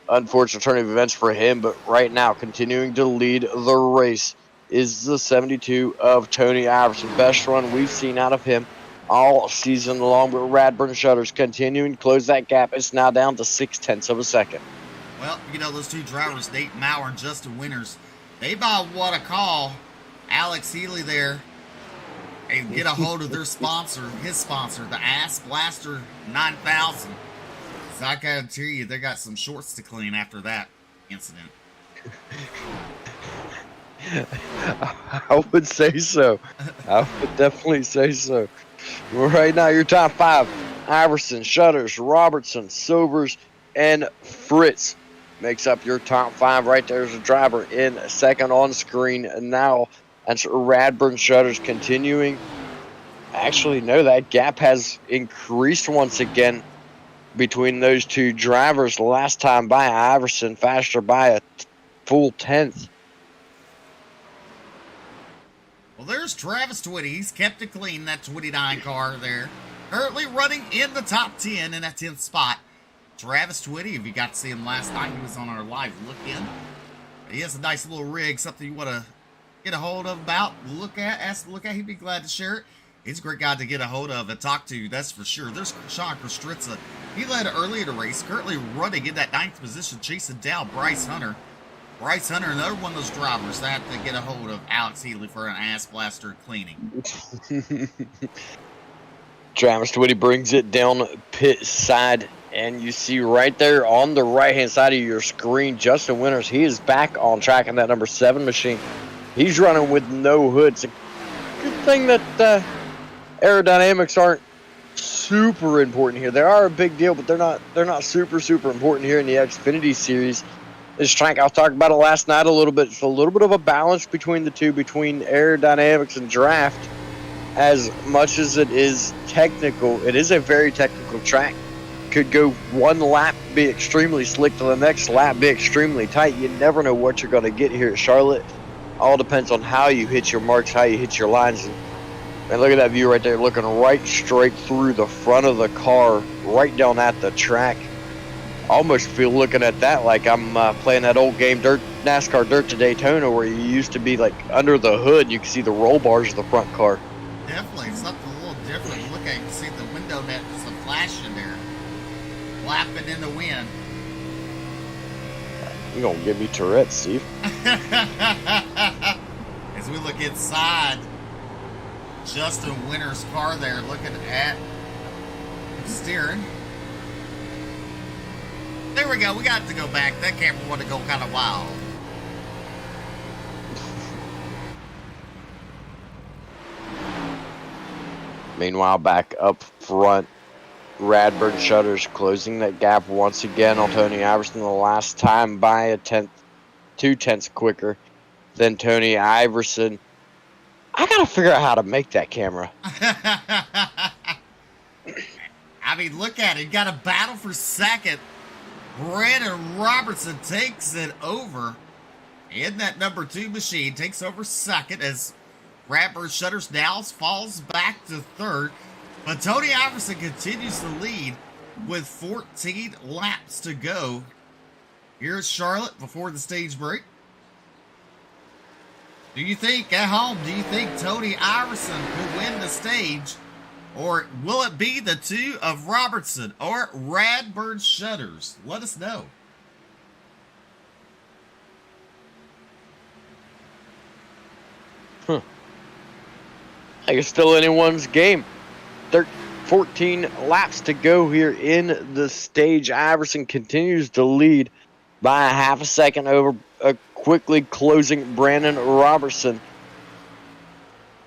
Unfortunate turn of events for him, but right now continuing to lead the race is the 72 of Tony Iverson. Best run we've seen out of him all season long, but Radburn Shutters continuing to close that gap. It's now down to 0.6 of a second. Well, you know, those two drivers, Nate Maurer and Justin Winters, they about want to call Alex Healy there and get a hold of their sponsor, his sponsor, the Ass Blaster 9000. So I gotta tell you, they got some shorts to clean after that incident. I would say so. I would definitely say so. Right now, your top 5: Iverson, Shutters, Robertson, Silvers, and Fritz makes up your top 5. Right there's a driver in second on screen now. That's Radburn Shutters continuing. Actually, no, that gap has increased once again between those two drivers. Last time by Iverson, faster by a full 10th. Well, there's Travis Twitty. He's kept it clean, that 29 car there. Currently running in the top 10 in that 10th spot. Travis Twitty, if you got to see him last night, he was on our live look-in. He has a nice little rig, something you want to get a hold of about, ask to look at. He'd be glad to share it. He's a great guy to get a hold of and talk to, that's for sure. There's Sean Kostritza. He led earlier the race, currently running in that 9th position, chasing down Bryce Hunter. Bryce Hunter, another one of those drivers that have to get a hold of Alex Healy for an ass blaster cleaning. Travis Twitty brings it down pit side, and you see right there on the right-hand side of your screen, Justin Winters. He is back on track in that number 7 machine. He's running with no hood. It's a good thing that aerodynamics aren't super important here. They are a big deal, but they're not super important here in the Xfinity series. This track, I was talking about it last night a little bit. It's a little bit of a balance between the two, between aerodynamics and draft. As much as it is technical, it is a very technical track. Could go one lap, be extremely slick, to the next lap be extremely tight. You never know what you're going to get here at Charlotte. All depends on how you hit your marks, how you hit your lines. And look at that view right there, looking right straight through the front of the car, right down at the track. almost feel looking at that like I'm playing that old game, NASCAR Dirt to Daytona, where you used to be like under the hood and you can see the roll bars of the front car. Definitely something a little different. Look at you can see the window net, just a flash in there, flapping in the wind. You're going to give me Tourette's, Steve. As we look inside Justin Winter's car there, looking at steering. There we go. We got to go back. That camera wanted to go kind of wild. Meanwhile, back up front, Radburn Shutters closing that gap once again on Tony Iverson, the last time by a 2/10 quicker than Tony Iverson. I got to figure out how to make that camera. I mean, look at it. You got a battle for second. Brandon Robertson takes it over in that number 2 machine, takes over second as Radburn Shutters now falls back to third. But Tony Iverson continues to lead with 14 laps to go here at Charlotte before the stage break. Do you think, at home, do you think Tony Iverson could win the stage? Or will it be the 2 of Robertson or Radburn Shutters? Let us know. I think it's still anyone's game. 14 laps to go here in the stage. Iverson continues to lead by a half a second over a quickly closing Brandon Robertson.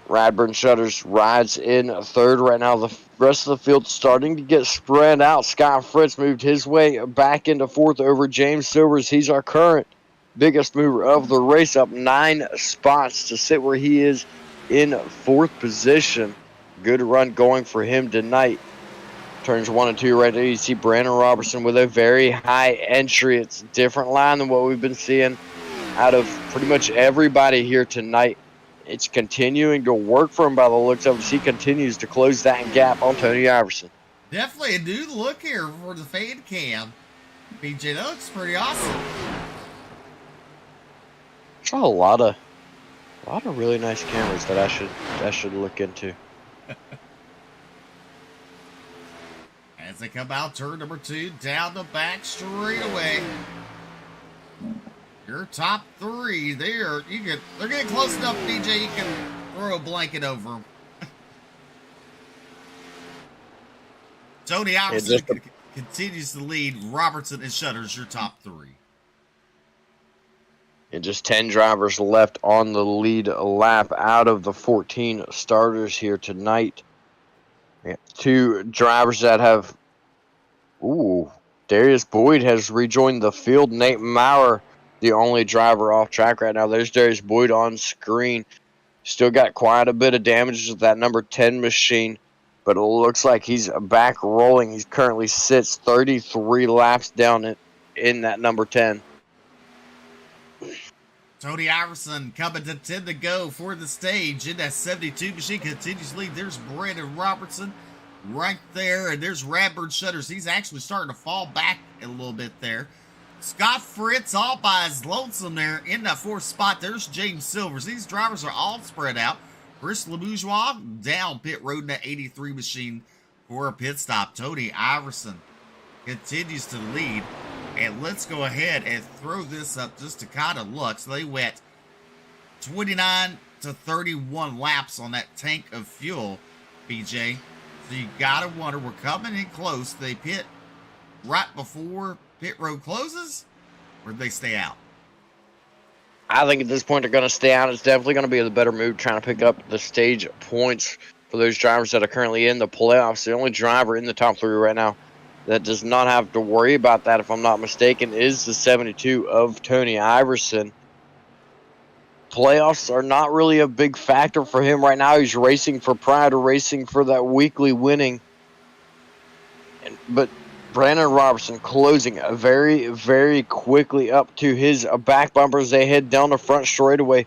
Radburn Shutters rides in third right now. The rest of the field starting to get spread out. Scott Fritz moved his way back into fourth over James Silvers. He's our current biggest mover of the race, up 9 spots to sit where he is in fourth position. Good run going for him tonight. Turns 1 and 2 right there. You see Brandon Robertson with a very high entry. It's a different line than what we've been seeing out of pretty much everybody here tonight. It's continuing to work for him by the looks of it. He continues to close that gap on Tony Iverson. Definitely a new look here for the fan cam. BJ, that looks pretty awesome. There's a lot of really nice cameras that I should look into. As they come out, turn number 2, down the back straightaway. Your top 3 there. They're getting close enough, DJ. You can throw a blanket over them. Tony Iverson continues to lead. Robertson and Shutters, your top 3. And just 10 drivers left on the lead lap out of the 14 starters here tonight. We got 2 drivers that have... Darius Boyd has rejoined the field. Nate Maurer, the only driver off track right now. There's Darius Boyd on screen. Still got quite a bit of damage with that number 10 machine, but it looks like he's back rolling. He currently sits 33 laps down in that number 10. Tony Iverson coming to 10 to go for the stage in that 72 machine. Continues to lead. There's Brandon Robertson right there, and there's Radburn Shutters. He's actually starting to fall back a little bit there. Scott Fritz all by his lonesome there in that 4th spot. There's James Silvers. These drivers are all spread out. Chris LeBourgeois down pit road in that 83 machine for a pit stop. Tony Iverson continues to lead. And let's go ahead and throw this up just to kind of look. So they went 29 to 31 laps on that tank of fuel, BJ. So you got to wonder, we're coming in close. They pit right before pit road closes, or do they stay out? I think at this point they're going to stay out. It's definitely going to be the better move trying to pick up the stage points for those drivers that are currently in the playoffs. The only driver in the top 3 right now that does not have to worry about that, if I'm not mistaken, is the 72 of Tony Iverson. Playoffs are not really a big factor for him right now. He's racing for pride or racing for that weekly winning. But Brandon Robertson closing very, very quickly up to his back bumpers. They head down the front straightaway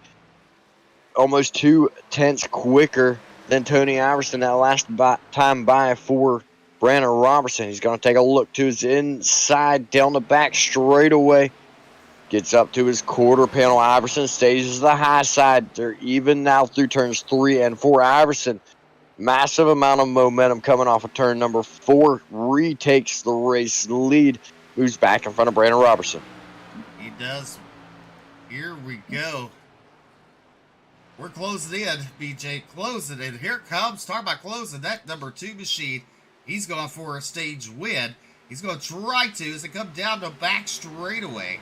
almost 2/10 quicker than Tony Iverson that last time by for Brandon Robertson. He's going to take a look to his inside, down the back straightaway. Gets up to his quarter panel. Iverson stays the high side. They're even now through turns 3 and 4. Iverson, massive amount of momentum coming off of turn number 4. Retakes the race lead. Moves back in front of Brandon Robertson. He does. Here we go. We're closing in, BJ. Closing in. Here comes, talking about closing, that number 2 machine. He's going for a stage win. He's going to try to as they come down the back straightaway.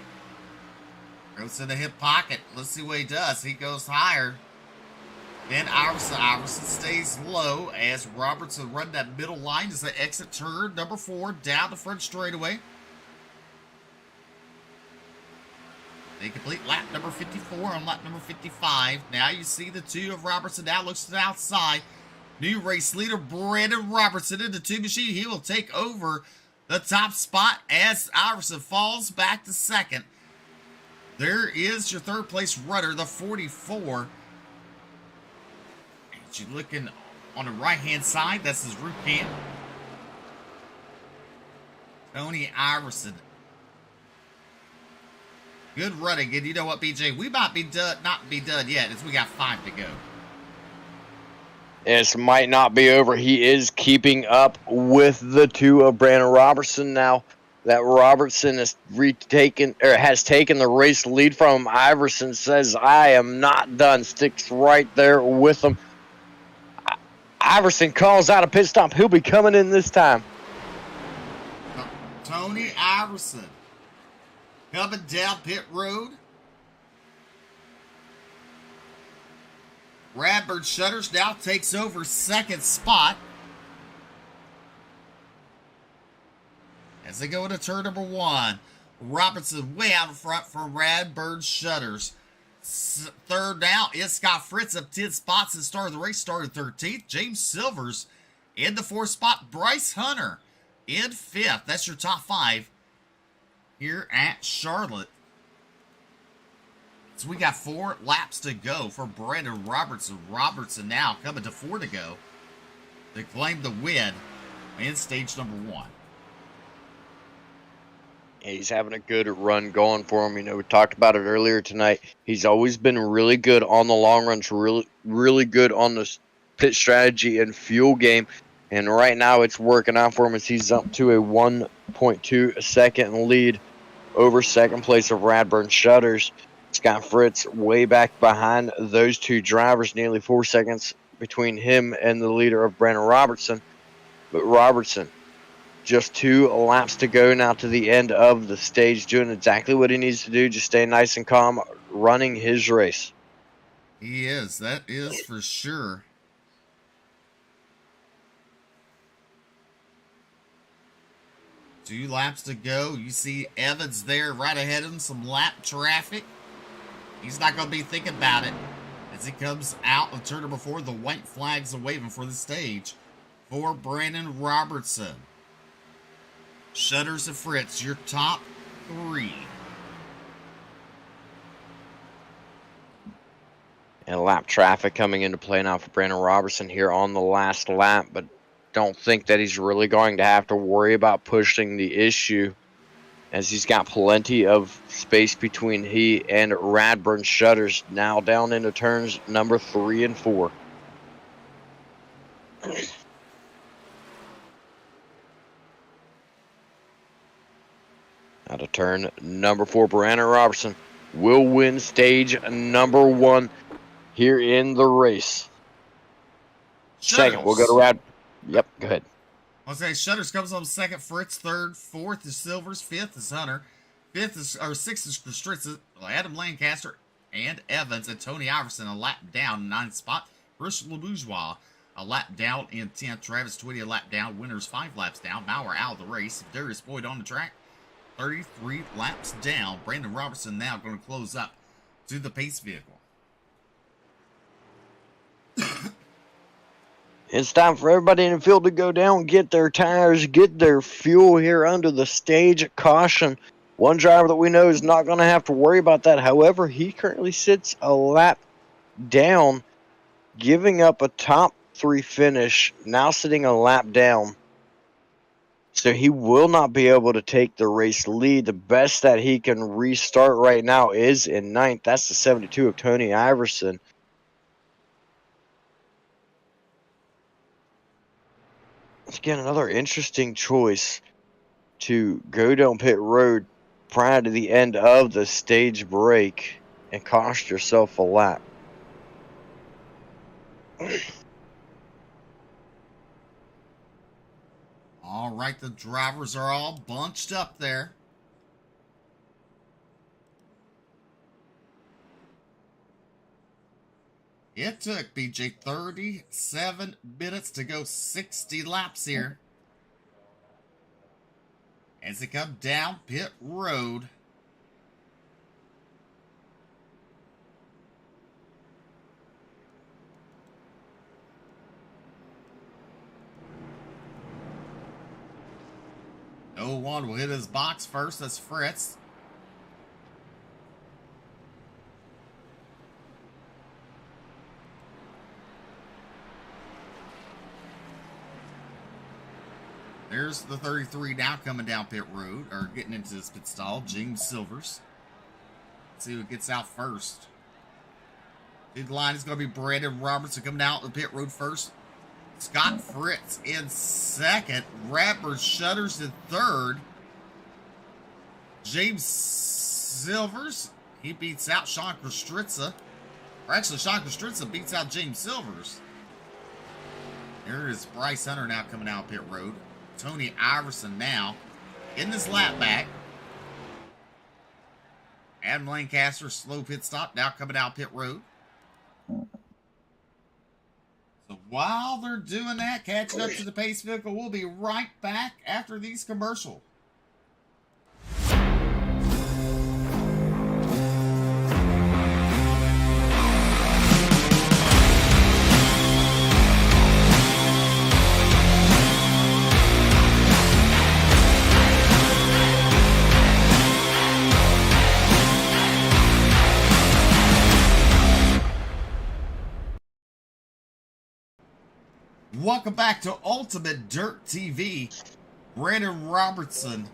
Goes in the hip pocket. Let's see what he does. He goes higher. Then Iverson stays low as Robertson run that middle line as they exit turn number 4 down the front straightaway. They complete lap number 54 on lap number 55. Now you see the 2 of Robertson now looks to the outside. New race leader Brandon Robertson in the 2 machine. He will take over the top spot as Iverson falls back to second. There is your third place runner, the 44. And you're looking on the right-hand side. That's his root camp. Tony Iverson. Good running. And you know what, BJ? We might be done, not be done yet, as we got 5 to go. This might not be over. He is keeping up with the 2 of Brandon Robertson now. That Robertson has taken the race lead from him. Iverson says, I am not done. Sticks right there with him. Iverson calls out a pit stop. He'll be coming in this time. Tony Iverson coming down pit road. Radburn Shutters now takes over second spot. As they go into turn number 1, Robertson way out in front from Radburn Shutters. Third now is Scott Fritz up 10 spots and started the race, started 13th. James Silvers in the 4th spot. Bryce Hunter in 5th. That's your top 5 here at Charlotte. So we got 4 laps to go for Brandon Robertson. Robertson now coming to 4 to go to claim the win in stage number 1. He's having a good run going for him. You know, we talked about it earlier tonight. He's always been really good on the long runs, really good on the pit strategy and fuel game. And right now it's working out for him as he's up to a 1.2 second lead over second place of Radburn Shutters. Scott Fritz way back behind those 2 drivers, nearly 4 seconds between him and the leader of Brandon Robertson. But Robertson, just 2 laps to go now to the end of the stage, doing exactly what he needs to do, just stay nice and calm, running his race. He is. That is for sure. Two laps to go. You see Evans there right ahead of him, some lap traffic. He's not going to be thinking about it as he comes out of turn number 4. The white flags are waving for the stage for Brandon Robertson. Shutters and Fritz, your top 3. And lap traffic coming into play now for Brandon Robertson here on the last lap, but don't think that he's really going to have to worry about pushing the issue as he's got plenty of space between he and Radburn Shutters now down into turns number 3 and 4. Out of turn number 4, Brandon Robertson will win stage number 1 here in the race. Shutters. Second, we'll go to Rad. Yep, go ahead. I'll say Shutters comes on second, Fritz third, 4th is Silvers, 5th is Hunter, 6th is Stritza, Adam Lancaster, and Evans, and Tony Iverson a lap down, 9th spot. Bruce LeBourgeois a lap down in 10th. Travis Twitty a lap down. Winners 5 laps down. Bauer out of the race. Darius Boyd on the track. 33 laps down. Brandon Robertson now going to close up to the pace vehicle. It's time for everybody in the field to go down, get their tires, get their fuel here under the stage. Caution. One driver that we know is not going to have to worry about that. However, he currently sits a lap down, giving up a top 3 finish, now sitting a lap down. So he will not be able to take the race lead. The best that he can restart right now is in ninth. That's the 72 of Tony Iverson. Again, another interesting choice to go down pit road prior to the end of the stage break and cost yourself a lap. All right, the drivers are all bunched up there. It took BJ 37 minutes to go 60 laps here. As they come down pit road. No one will hit his box first. That's Fritz. There's the 33 now coming down pit road, or getting into this pit stall, James Silvers. Let's see who gets out first. Big line is going to be Brandon Robertson coming out the pit road first. Scott Fritz in second. Rapper Shutters in third. James Silvers, he beats out Sean Kostritza. Or actually, Sean Kostritza beats out James Silvers. There is Bryce Hunter now coming out pit road. Tony Iverson now in this lap back. Adam Lancaster, slow pit stop, now coming out pit road. So while they're doing that, catching up to the pace vehicle, we'll be right back after these commercials. Welcome back to Ultimate Dirt TV. Brandon Robertson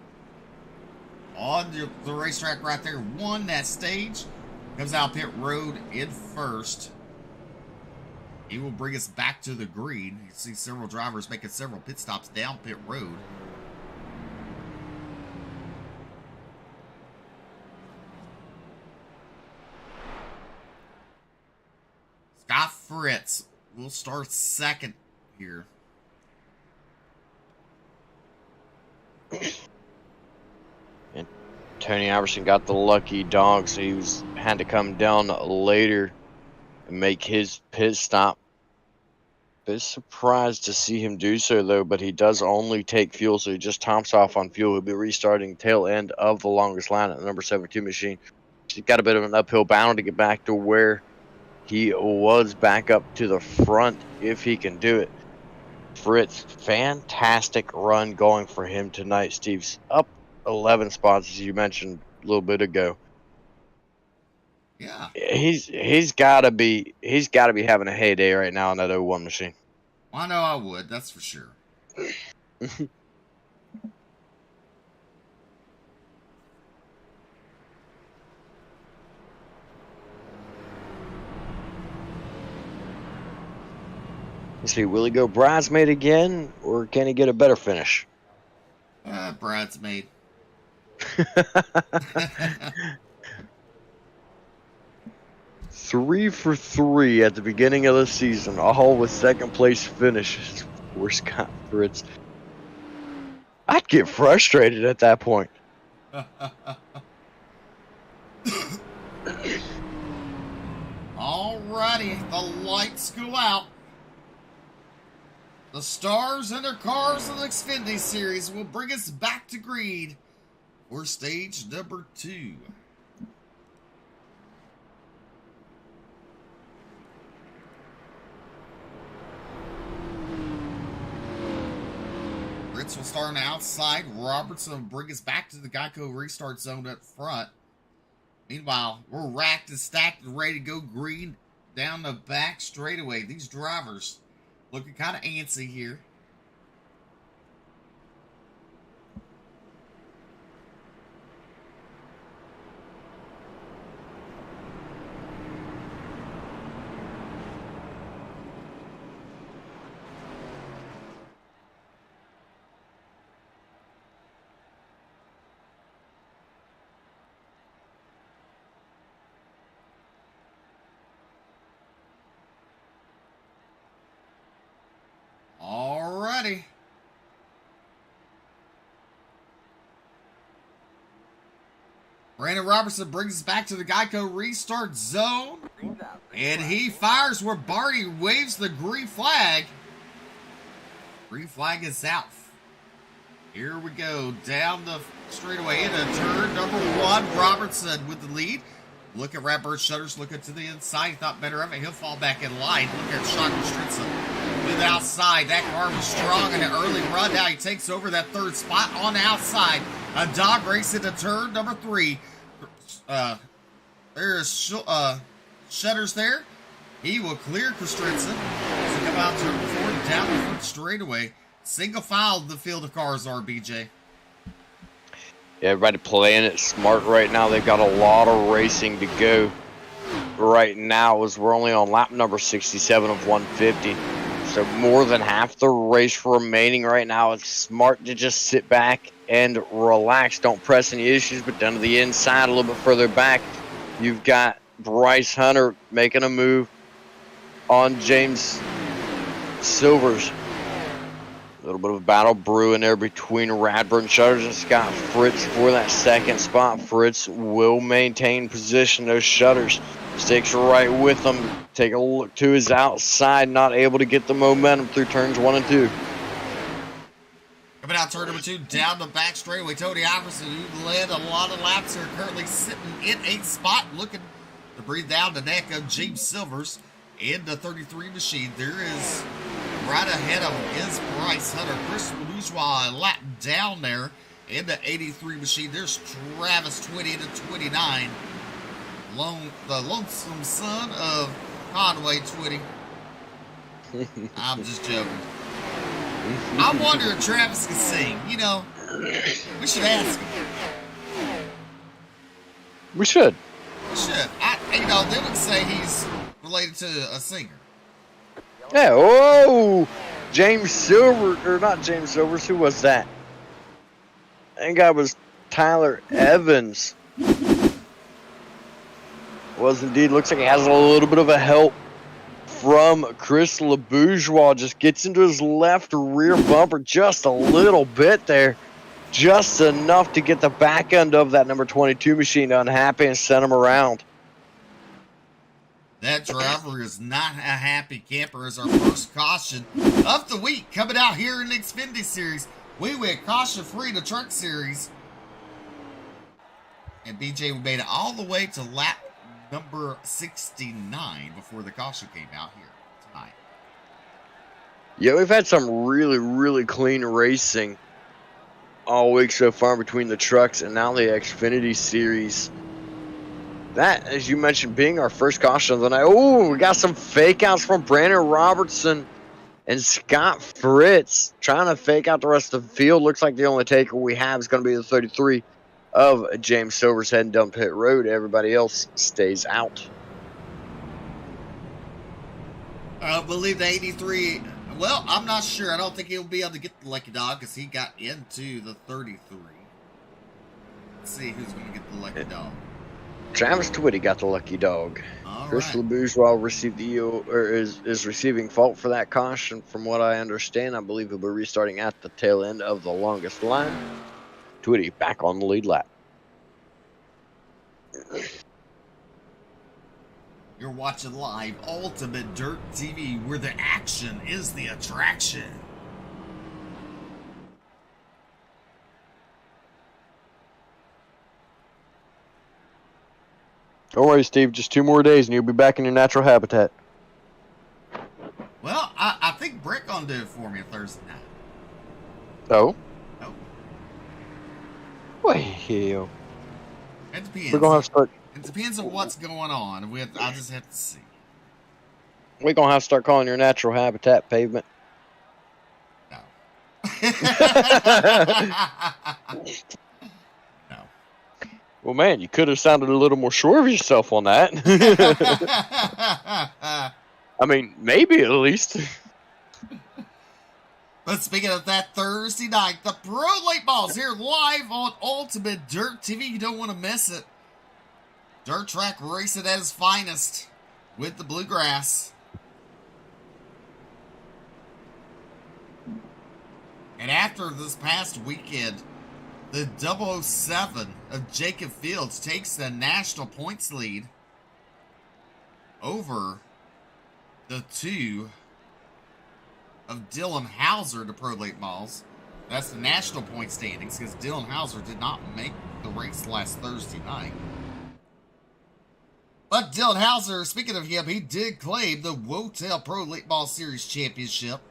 on the racetrack right there won that stage. Comes out pit road in first. He will bring us back to the green. You see several drivers making several pit stops down pit road. Scott Fritz will start second here. And Tony Iverson got the lucky dog, so he had to come down later and make his pit stop. Bit surprised to see him do so, though, but he does only take fuel, so he just tops off on fuel. He'll be restarting tail end of the longest line at the number 72 machine. He's got a bit of an uphill battle to get back to where he was back up to the front if he can do it. Fritz, fantastic run going for him tonight. Steve's up 11 spots, as you mentioned a little bit ago. Yeah, he's got to be having a heyday right now on that 01 machine. I know I would. That's for sure. Let's see, will he go bridesmaid again, or can he get a better finish? Bridesmaid. 3 for 3 at the beginning of the season, all with second place finishes for Scott Fritz. I'd get frustrated at that point. Alrighty, the lights go out. The stars and their cars in the Xfinity series will bring us back to green for stage number 2. Fritz will start on the outside. Robertson will bring us back to the Geico restart zone up front. Meanwhile, we're racked and stacked and ready to go green down the back straightaway. These drivers looking kind of antsy here. Brandon Robertson brings us back to the Geico restart zone. And he fires where Barney waves the green flag. Green flag is out. Here we go. Down the straightaway into turn number 1. Robertson with the lead. Look at Ratbird Shutters looking to the inside. He thought better of it. He'll fall back in line. Look at Sean Stritza to the outside. That car was strong in an early run. Now he takes over that 3rd spot on the outside. A dog race into turn number 3. There's Shutters there. He will clear Kostritza. So come out turn 4 down the front straightaway. Single file the field of cars are, BJ. Yeah, everybody playing it smart right now. They've got a lot of racing to go right now as we're only on lap number 67 of 150. So more than half the race remaining right now. It's smart to just sit back and relax. Don't press any issues, but down to the inside a little bit further back, you've got Bryce Hunter making a move on James Silvers. A little bit of a battle brewing there between Radburn Shutters and Scott Fritz for that 2nd spot. Fritz will maintain position. Those Shutters sticks right with them. Take a look to his outside, not able to get the momentum through turns 1 and 2. Coming out turn number 2, down the back straightaway. Tony Iverson, who led a lot of laps here, currently sitting in 8th spot, looking to breathe down the neck of James Silvers in the 33 machine. There is right ahead of him is Bryce Hunter. Chris Bourgeois a lap down there in the 83 machine. There's Travis 20 to 29. The lonesome son of Conway 20. I'm just joking. I wonder if Travis can sing. You know, we should ask him. We should. We should. They would say he's related to a singer. Yeah, whoa! James Silver, or not James Silvers, who was that? I think that was Tyler Evans. Was indeed. Looks like he has a little bit of a help from Chris LeBourgeois. Just gets into his left rear bumper just a little bit there. Just enough to get the back end of that number 22 machine unhappy and send him around. That driver is not a happy camper as our first caution of the week coming out here in the Xfinity Series. We went caution free to Truck Series. And BJ, we made it all the way to lap number 69 before the caution came out here tonight. Yeah, we've had some really, really clean racing all week so far between the trucks and now the Xfinity Series. That, as you mentioned, being our first caution of the night. Oh, we got some fake outs from Brandon Robertson and Scott Fritz trying to fake out the rest of the field. Looks like the only taker we have is going to be the 33 of James Silvers heading down pit road. Everybody else stays out. I believe the 83. Well, I'm not sure. I don't think he'll be able to get the lucky dog because he got into the 33. Let's see who's going to get the lucky dog. Travis Twitty got the lucky dog. All Chris right. LeBourgeois received is receiving fault for that caution. From what I understand, I believe he'll be restarting at the tail end of the longest line. Twitty back on the lead lap. You're watching live Ultimate Dirt TV, where the action is the attraction. Don't worry, Steve. Just 2 more days and you'll be back in your natural habitat. Well, I think Brett gonna do it for me Thursday night. Oh? Oh, Well, hell. it depends. We're gonna have to start. It depends on what's going on. I just have to see. We're gonna have to start calling your natural habitat pavement. No. No. Well, man, you could have sounded a little more sure of yourself on that. I mean, maybe at least. But speaking of that, Thursday night, the Pro Late Balls here live on Ultimate Dirt TV. You don't want to miss it. Dirt track racing at its finest with the Bluegrass. And after this past weekend, The 007 of Jacob Fields takes the national points lead over the 2 of Dylan Hauser to Pro Late Models. That's the national point standings because Dylan Hauser did not make the race last Thursday night. But Dylan Hauser, speaking of him, he did claim the Wotel Pro Late Model Series Championship.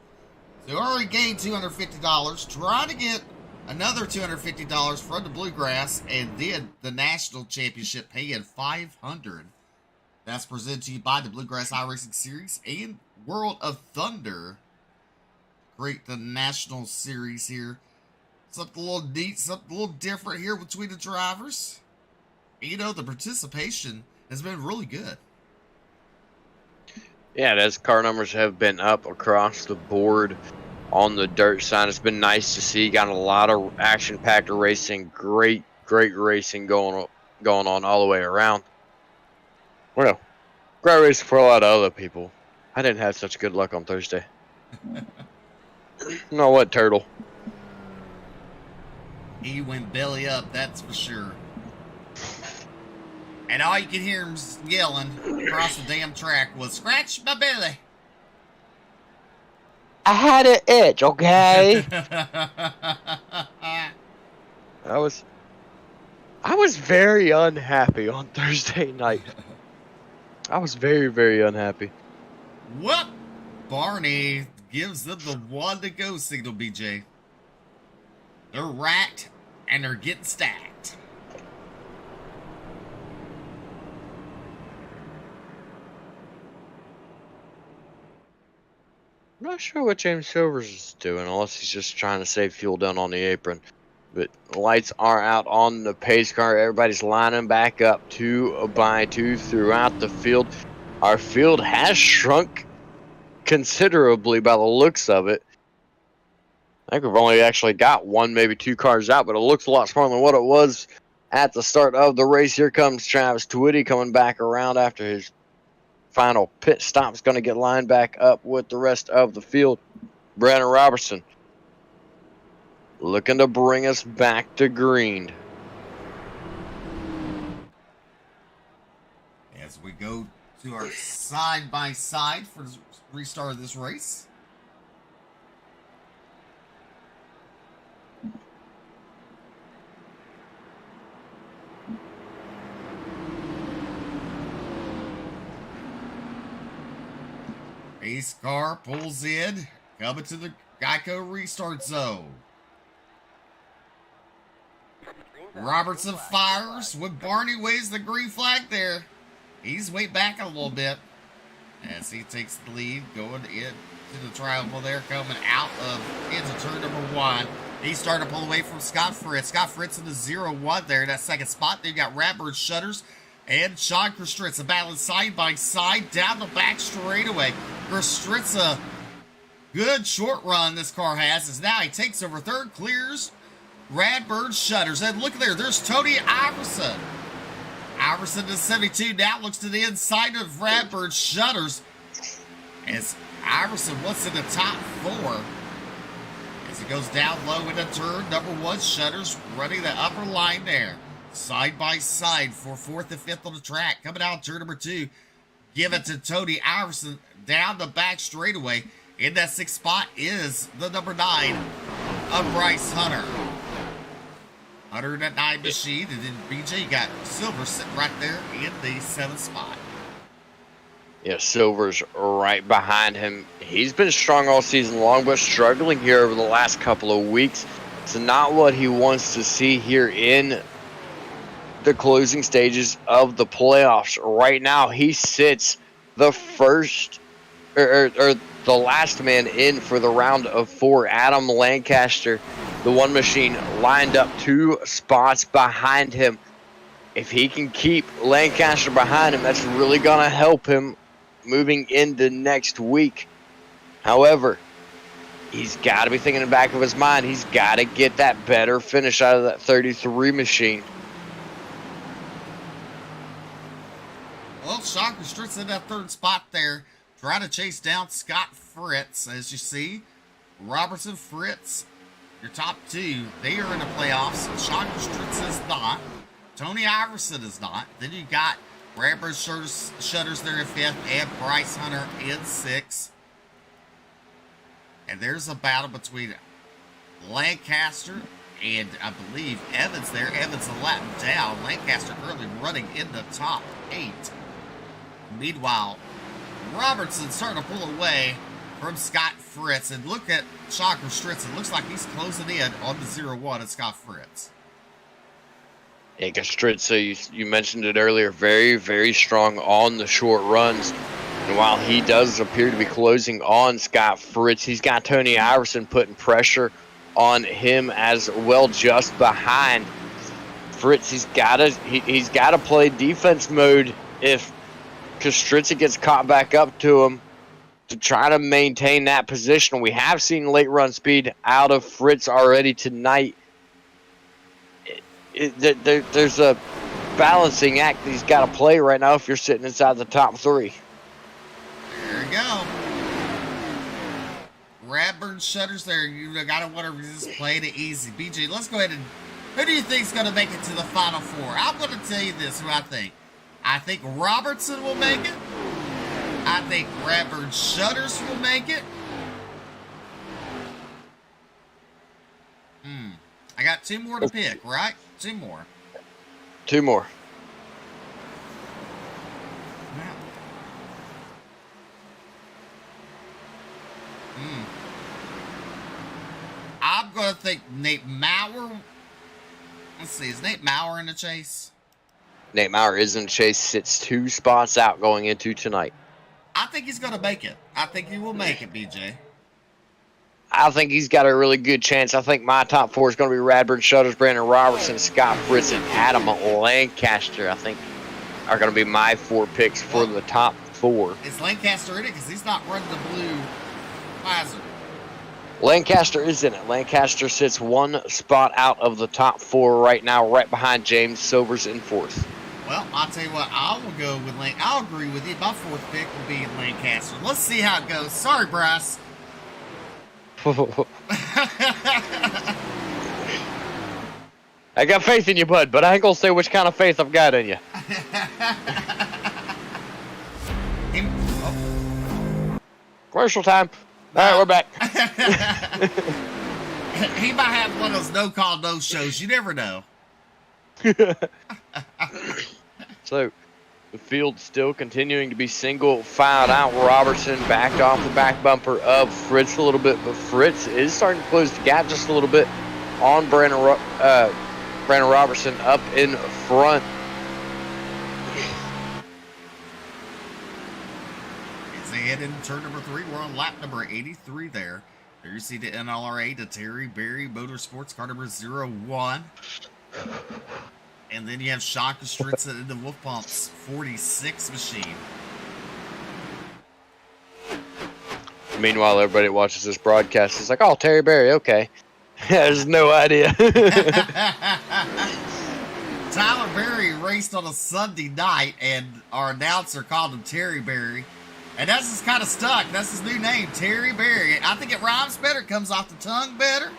So already gained $250, trying to get another $250 from the Bluegrass, and then the national championship paying $500. That's presented to you by the Bluegrass Iracing Series and World of Thunder. Great, the national series here. Something a little neat, something a little different here between the drivers. You know, the participation has been really good. Yeah, those car numbers have been up across the board on the dirt side. It's been nice to see. Got a lot of action-packed racing. Great racing going on all the way around. Well, great racing for a lot of other people. I didn't have such good luck on Thursday. No, what, Turtle? He went belly up, that's for sure. And all you could hear him yelling across the damn track was, "Scratch my belly." I had an itch, okay? I was very unhappy on Thursday night. I was very unhappy. What? Barney gives them the one to go signal, BJ. They're racked and they're getting stacked. I'm not sure what James Silvers is doing, unless he's just trying to save fuel down on the apron. But lights are out on the pace car. Everybody's lining back up 2 by 2 throughout the field. Our field has shrunk considerably by the looks of it. I think we've only actually got 1, maybe 2 cars out, but it looks a lot smaller than what it was at the start of the race. Here comes Travis Twitty coming back around after his final pit stop. Is going to get lined back up with the rest of the field. Brandon Robertson looking to bring us back to green. As we go to our side-by-side for the restart of this race. Pace car pulls in, coming to the Geico restart zone. Robertson fires when Barney waves the green flag there. He's way back a little bit as he takes the lead, going into the triangle there, coming out of into turn number 1. He's starting to pull away from Scott Fritz. Scott Fritz in the 0-1 there in that second spot. Then you got Ratbird Shutters and Sean Krastritza battling side by side down the back straightaway. Krastritza, good short run this car has, as now he takes over third, clears Radbird Shutters. And look there, there's Tony Iverson. Iverson to 72 now looks to the inside of Radbird Shutters as Iverson wants in the top 4. As he goes down low into turn number 1, Shutters running the upper line there. Side by side for 4th and 5th on the track. Coming out turn number 2. Give it to Tony Iverson down the back straightaway. In that 6th spot is the number 9 of Bryce Hunter. Hunter in that 9 machine, and then BJ got Silver sitting right there in the 7th spot. Yeah, Silver's right behind him. He's been strong all season long, but struggling here over the last couple of weeks. It's not what he wants to see here in the closing stages of the playoffs. Right now, he sits the first or the last man in for the round of 4. Adam Lancaster, the one machine, lined up 2 spots behind him. If he can keep Lancaster behind him, that's really going to help him moving into next week. However, he's got to be thinking in the back of his mind, he's got to get that better finish out of that 33 machine. Well, Sean Krastritza in that 3rd spot there, trying to chase down Scott Fritz, as you see. Robertson, Fritz, Your top two, they are in the playoffs. Sean Kostritza is not. Tony Iverson is not. Then you got Rambo Shutters there in 5th, and Bryce Hunter in 6th. And there's a battle between Lancaster and I believe Evans there. Evans a lap down. Lancaster currently running in the top 8. Meanwhile, Robertson starting to pull away from Scott Fritz. And look at Sean Kostritza. It looks like he's closing in on the 0-1 at Scott Fritz. Yeah, Kostritza, you mentioned it earlier, very, very strong on the short runs. And while he does appear to be closing on Scott Fritz, he's got Tony Iverson putting pressure on him as well, just behind Fritz. He's got to play defense mode if Kostritza gets caught back up to him to try to maintain that position. We have seen late run speed out of Fritz already tonight. There's a balancing act that he's got to play right now if you're sitting inside the top 3. There you go. Radburn Shutters there. You got to wonder if he's just playing it easy. BJ, let's go ahead and... Who do you think is going to make it to the Final Four? I'm going to tell you this, who I think. I think Robertson will make it. I think Radburn Shutters will make it. I got 2 more to pick, right? 2 more. 2 more. I'm going to think Nate Maurer. Let's see, is Nate Maurer in the chase? Nate Maurer is in the chase, sits 2 spots out going into tonight. I think he's going to make it. I think he will make it, BJ. I think he's got a really good chance. I think my top 4 is going to be Radburn Shutters, Brandon Robertson, Scott Fritz, and Adam Lancaster. I think are going to be my 4 picks for the top 4. Is Lancaster in it? Because he's not running the blue visor. Lancaster is in it. Lancaster sits 1 spot out of the top 4 right now, right behind James Silvers in 4th. Well, I'll tell you what, I will go with I'll agree with you. My 4th pick will be Lancaster. Let's see how it goes. Sorry, Bryce. I got faith in you, bud, but I ain't gonna say which kind of faith I've got in you. Commercial time. All right, we're back. He might have one of those no-call, no-shows. You never know. So, the field still continuing to be single filed out. Robertson backed off the back bumper of Fritz a little bit, but Fritz is starting to close the gap just a little bit on Brandon Robertson up in front. As they head into turn number 3, we're on lap number 83 there. There you see the NLRA, the Terry Berry Motorsports car number 01. And then you have Sean Kostritza in the Wolf Pumps 46 machine. Meanwhile, everybody that watches this broadcast is like, oh, Terry Berry, okay. Has no idea. Tyler Berry raced on a Sunday night, and our announcer called him Terry Berry. And that's just kind of stuck. That's his new name, Terry Berry. I think it rhymes better, it comes off the tongue better.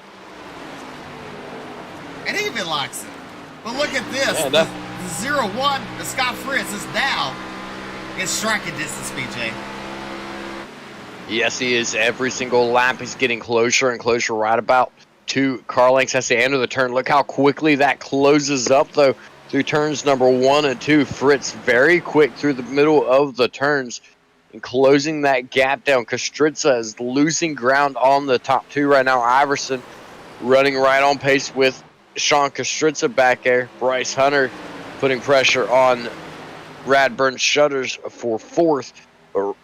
And he even likes it. But look at this. Yeah, the 0-1, the Scott Fritz is now in striking distance, BJ. Yes, he is. Every single lap, he's getting closer and closer, right about 2 car lengths at the end of the turn. Look how quickly that closes up, though, through turns number 1 and 2. Fritz very quick through the middle of the turns and closing that gap down. Kostritza is losing ground on the top 2 right now. Iverson running right on pace with Sean Kostritza back there. Bryce Hunter putting pressure on Radburn Shutters for 4th, or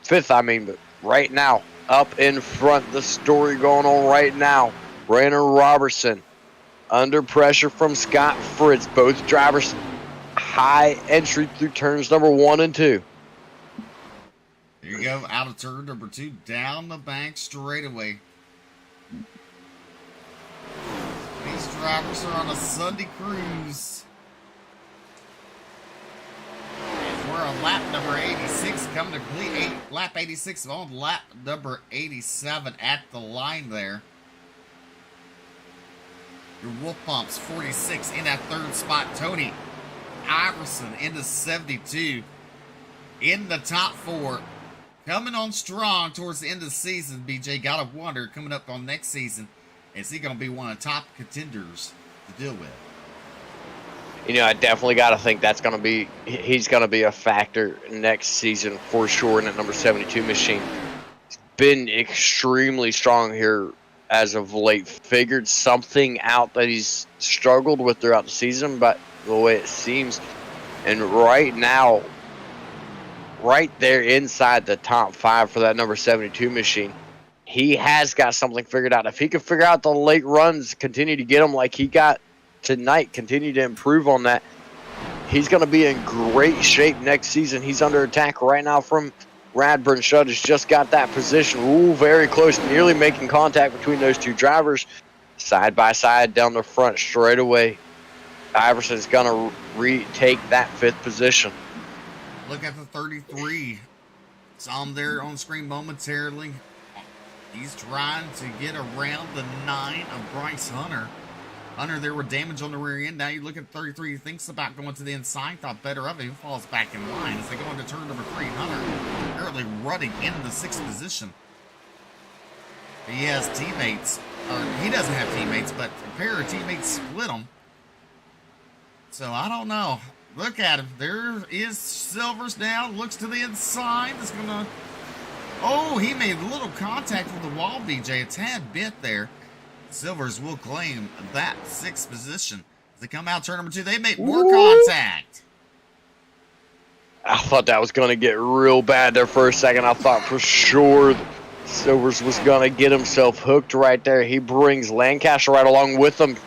5th, I mean, but right now, up in front, the story going on right now. Brandon Robertson under pressure from Scott Fritz. Both drivers high entry through turns number 1 and 2. There you go, out of turn number 2, down the bank straightaway. These drivers are on a Sunday cruise. And we're on lap number 86, coming to complete lap 86 on lap number 87 at the line there. Your Wolf Pumps 46 in that third spot. Tony Iverson into 72 in the top 4. Coming on strong towards the end of the season, BJ. Gotta wonder, coming up on next season, is he going to be one of the top contenders to deal with? You know, I definitely got to think he's going to be a factor next season for sure in that number 72 machine. He's been extremely strong here as of late. Figured something out that he's struggled with throughout the season, but the way it seems. And right now, right there inside the top 5 for that number 72 machine, he has got something figured out. If he can figure out the late runs, continue to get them like he got tonight, continue to improve on that, he's going to be in great shape next season. He's under attack right now from Radburn. Shutters just got that position. Ooh, very close, nearly making contact between those two drivers. Side by side down the front straightaway. Iverson's going to retake that 5th position. Look at the 33. Saw him there on the screen momentarily. He's trying to get around the 9 of Bryce Hunter. Hunter there with damage on the rear end. Now you look at 33. He thinks about going to the inside. Thought better of it. He falls back in line as they go into turn number 3. Hunter currently running into the 6th position. He has teammates. Or he doesn't have teammates, but a pair of teammates split him. So I don't know. Look at him. There is Silvers now. Looks to the inside. It's going to... Oh, he made a little contact with the wall, BJ. A tad bit there. Silvers will claim that 6th position. As they come out turn number 2, they make more contact. I thought that was going to get real bad there for a second. I thought for sure Silvers was going to get himself hooked right there. He brings Lancaster right along with him.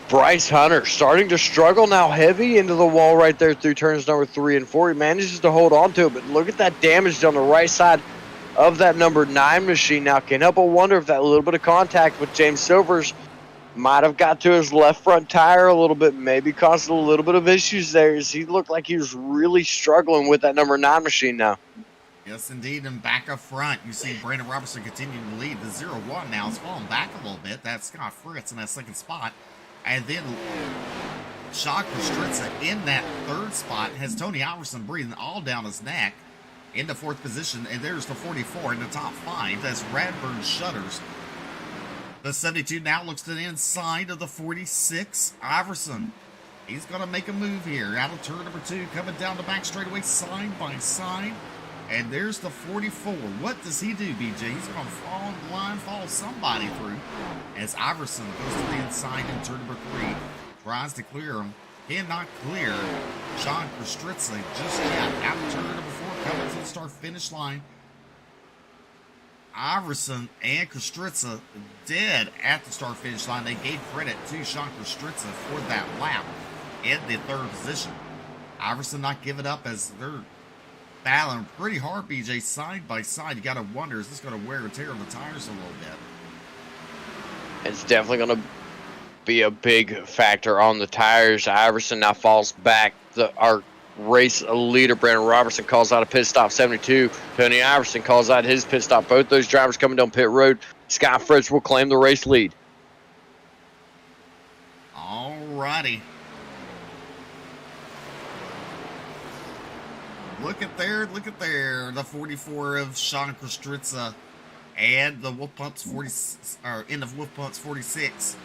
Bryce Hunter starting to struggle now, heavy into the wall right there through turns number 3 and 4. He manages to hold on to it, but look at that damage on the right side of that number 9 machine. Now, can't help but wonder if that little bit of contact with James Silvers might have got to his left front tire a little bit, maybe caused a little bit of issues there, as he looked like he was really struggling with that number 9 machine now. Yes, indeed, and back up front, you see Brandon Robertson continuing to lead. The 0-1 now is falling back a little bit. That's Scott Fritz in that 2nd spot. And then Sean Kostritza in that 3rd spot has Tony Iverson breathing all down his neck in the 4th position. And there's the 44 in the top 5. That's Radburn Shutters. The 72 now looks to the inside of the 46. Iverson, he's going to make a move here. Out of turn number 2, coming down the back straightaway side by side. And there's the 44. What does he do, BJ? He's going to fall in line, follow somebody through. As Iverson goes to the inside in turn number 3. Tries to clear him. Cannot clear Sean Kostritza just yet. Out of turn number 4, coming to the start-finish line. Iverson and Kostritza dead at the start-finish line. They gave credit to Sean Kostritza for that lap in the 3rd position. Iverson not giving up as they're battling pretty hard, BJ, side by side. You got to wonder, is this going to wear or tear on the tires a little bit? It's definitely going to be a big factor on the tires. Iverson now falls back. Our race leader, Brandon Robertson, calls out a pit stop, 72. Tony Iverson calls out his pit stop. Both those drivers coming down pit road. Scott Fritz will claim the race lead. All righty. Look at there. The 44 of Sean Kostritza and the Wolf Pumps 46, or in the Wolf Pumps 46.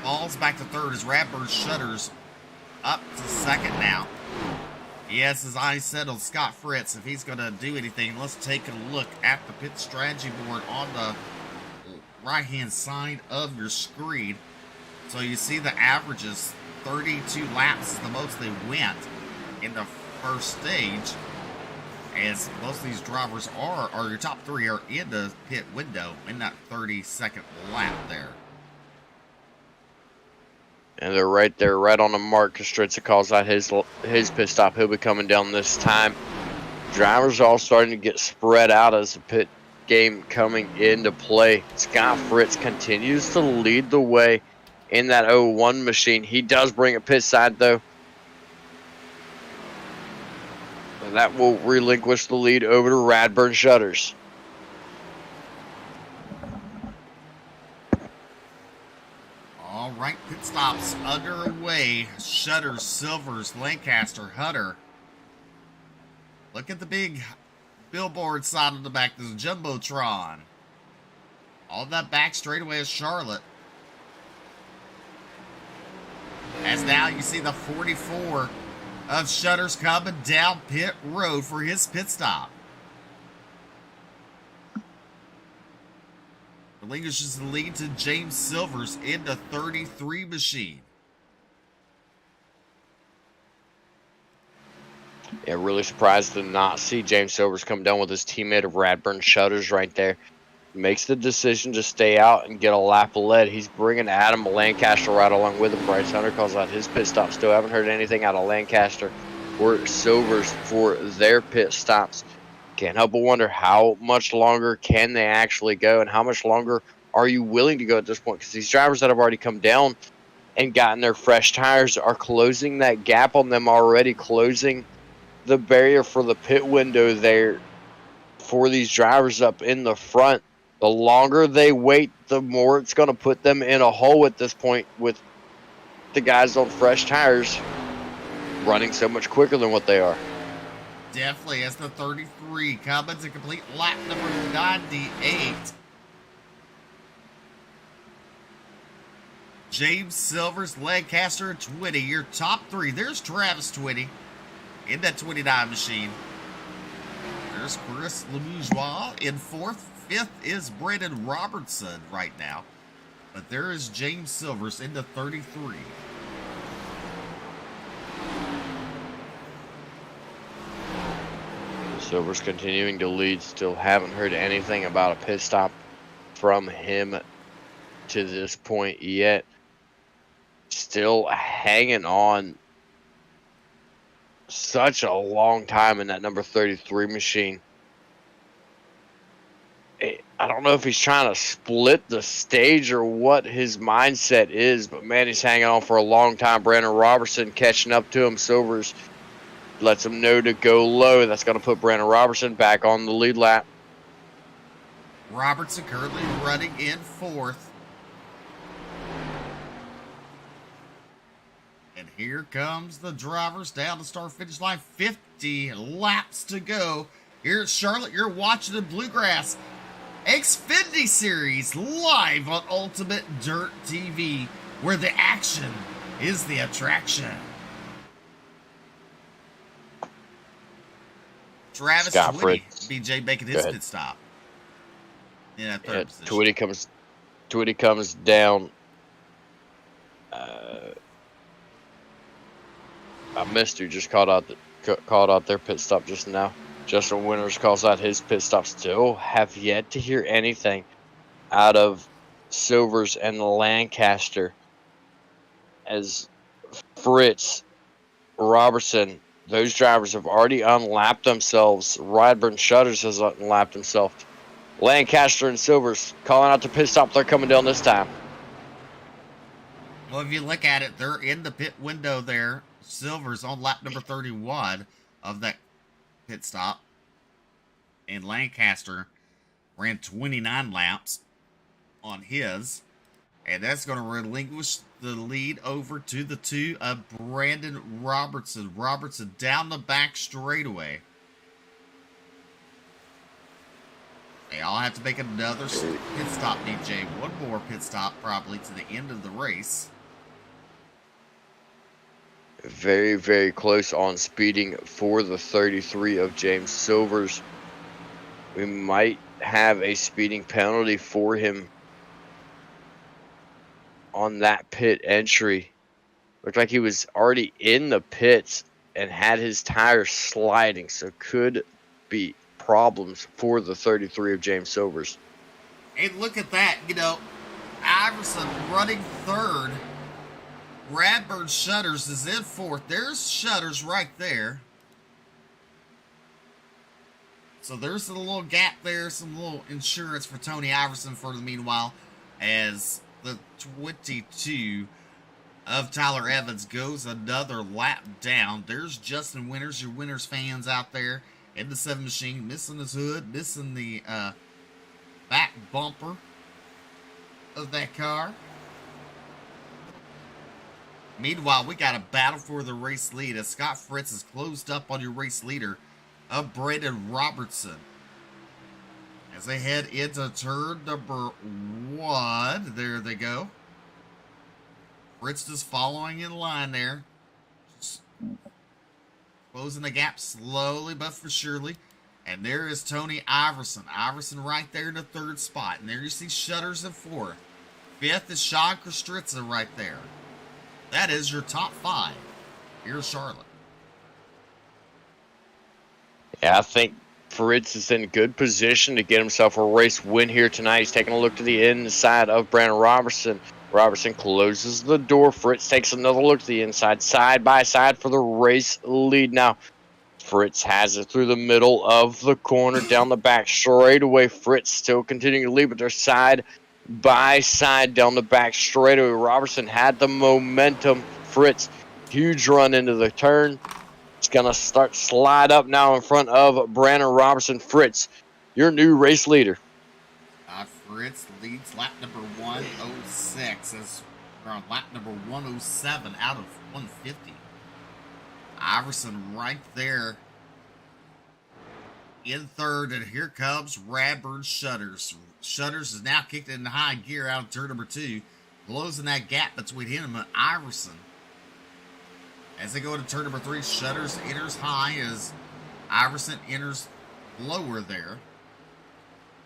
Falls back to 3rd as Radburn Shutters up to 2nd now. Yes, his eyes settled. Scott Fritz, if he's going to do anything, let's take a look at the pit strategy board on the right-hand side of your screen. So you see the averages, 32 laps is the most they went in the first stage, as most of these drivers or your top 3 are in the pit window in that 30-second lap there. And they're right there, right on the mark. Kostritza calls out his pit stop. He'll be coming down this time. Drivers are all starting to get spread out as the pit game coming into play. Scott Fritz continues to lead the way in that 01 machine. He does bring a pit side, though. And that will relinquish the lead over to Radburn Shutters. right pit stops underway. Shutters, Silvers, Lancaster, Hutter. Look at the big billboard sign on the back. There's a Jumbotron. All that back straightaway is Charlotte. As now you see the 44 of Shutters coming down pit road for his pit stop. Relinquishes the lead to James Silvers in the 33 machine. Yeah, really surprised to not see James Silvers come down with his teammate of Radburn Shutters right there. Makes the decision to stay out and get a lap of lead. He's bringing Adam Lancaster right along with him. Bryce Hunter calls out his pit stop. Still haven't heard anything out of Lancaster or Silvers for their pit stops. Can't help but wonder how much longer can they actually go, and how much longer are you willing to go at this point? Because these drivers that have already come down and gotten their fresh tires are closing that gap on them already, closing the barrier for the pit window there for these drivers up in the front. The longer they wait, the more it's going to put them in a hole at this point, with the guys on fresh tires running so much quicker than what they are. Definitely, as the 33 comes to complete lap number 98. James Silvers, Lancaster, 20. Your top three. There's Travis 20 in that 29 machine. There's Chris Lemouzrois in fourth. Fifth is Brandon Robertson right now. But there is James Silvers in the 33. Silver's continuing to lead. Still haven't heard anything about a pit stop from him to this point yet. Still hanging on such a long time in that number 33 machine. I don't know if he's trying to split the stage or what his mindset is, but man, he's hanging on for a long time. Brandon Robertson catching up to him. Silvers lets him know to go low. That's going to put Brandon Robertson back on the lead lap. Robertson currently running in fourth. And here comes the drivers down the start-finish line. 50 laps to go. Here at Charlotte, you're watching the Bluegrass Xfinity Series live on Ultimate Dirt TV, where the action is the attraction. Travis Twitty, BJ making his pit stop. Yeah, third position. Twitty comes down. I missed who just called out their pit stop just now. Justin Winters calls out his pit stop. Still have yet to hear anything out of Silvers and Lancaster, as Fritz, Robertson, those drivers have already unlapped themselves. Radburn Shutters has unlapped himself. Lancaster and Silvers calling out the pit stop. They're coming down this time. Well, if you look at it, they're in the pit window there. Silvers on lap number 31 of that pit stop. And Lancaster ran 29 laps on his. And that's going to relinquish the lead over to the two of Brandon Robertson. Robertson down the back straightaway. They all have to make another pit stop, DJ. One more pit stop probably to the end of the race. Very, very close on speeding for the 33 of James Silvers. We might have a speeding penalty for him on that pit entry. Looked like he was already in the pits and had his tires sliding, so could be problems for the 33 of James Silvers. And look at that, Iverson running third. Radburn Shutters is in fourth. There's Shutters right there. So there's a little gap there, some little insurance for Tony Iverson for the meanwhile, as the 22 of Tyler Evans goes another lap down. There's Justin Winters, your Winters fans out there in the 7 machine, missing his hood, missing the back bumper of that car. Meanwhile, we got a battle for the race lead as Scott Fritz is closed up on your race leader of Brandon Robertson. As they head into turn number 1, there they go. Fritz just following in line there. Just closing the gap slowly but for surely. And there is Tony Iverson. Iverson right there in the 3rd spot. And there you see Shutters in 4th. 5th is Sean Kostritza right there. That is your top 5 here in Charlotte. Yeah, I think Fritz is in good position to get himself a race win here tonight. He's taking a look to the inside of Brandon Robertson. Robertson closes the door. Fritz takes another look to the inside, side by side for the race lead. Now, Fritz has it through the middle of the corner, down the back straightaway. Fritz still continuing to lead, but they're side by side down the back straightaway. Robertson had the momentum. Fritz, huge run into the turn. It's going to slide up now in front of Brandon Robertson. Fritz, your new race leader. Fritz leads lap number 106 as we're on lap number 107 out of 150. Iverson right there in 3rd, and here comes Radburn Shutters. Shutters is now kicked in high gear out of turn number 2, closing that gap between him and Iverson. As they go into turn number 3, Shutters enters high as Iverson enters lower there.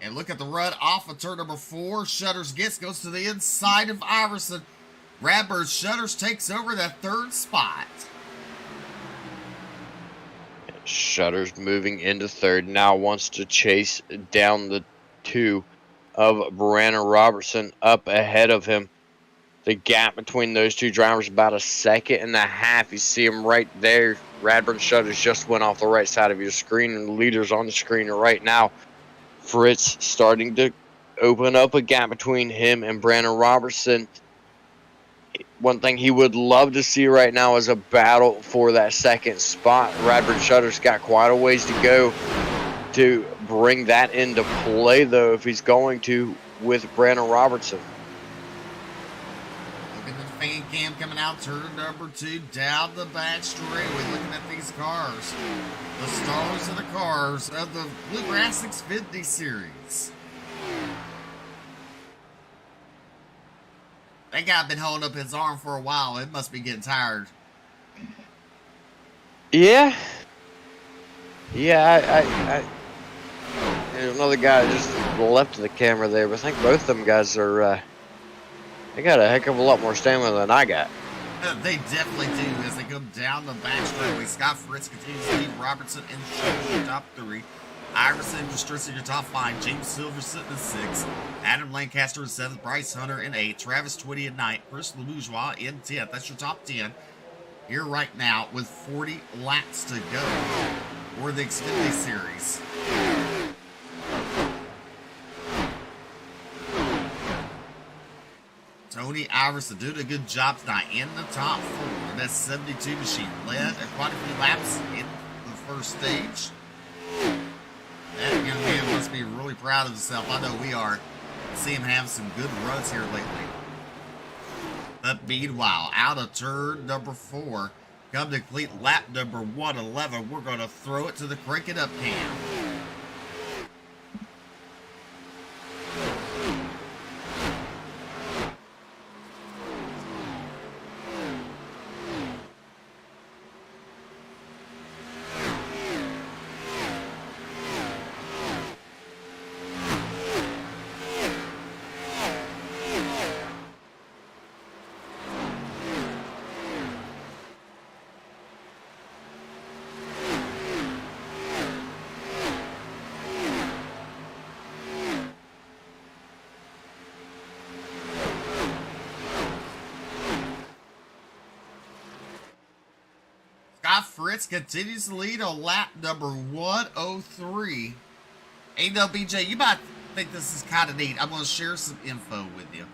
And look at the run off of turn number 4. Shutters goes to the inside of Iverson. Radburn Shutters takes over that 3rd spot. Shutters moving into 3rd. Now wants to chase down the 2 of Brandon Robertson up ahead of him. The gap between those 2 drivers is about 1.5 seconds. You see him right there. Radburn Shutters just went off the right side of your screen, and the leader's on the screen right now. Fritz starting to open up a gap between him and Brandon Robertson. One thing he would love to see right now is a battle for that 2nd spot. Radburn Shutters got quite a ways to go to bring that into play, though, if he's going to, with Brandon Robertson. Look at the fan cam coming out, turn number 2, down the back straightaway, looking at these cars. The stars of the cars of the Bluegrass Xfinity Series. That guy been holding up his arm for a while. It must be getting tired. Yeah. Yeah, there's another guy just left of the camera there, but I think both of them guys are, they got a heck of a lot more stamina than I got. They definitely do as they go down the back straightaway. Scott Fritz continues to lead Robertson and Shutters your top 3. Iverson and Kostritza your top 5. James Silver sitting in 6th. Adam Lancaster in 7th. Bryce Hunter in 8th. Travis Twitty in 9th. Chris LeBourgeois in 10th. That's your top 10. Here right now with 40 laps to go for the Xfinity Series. Tony Iverson doing a good job tonight in the top 4. That 72 machine led quite a few laps in the first stage. That young man must be really proud of himself. I know we are. See him have some good runs here lately. But meanwhile, out of turn number 4, come to complete lap number 111, we're going to throw it to the Crank It Up cam. Scott Fritz continues to lead on lap number 103. Hey, no, BJ, you might think this is kind of neat. I'm going to share some info with you.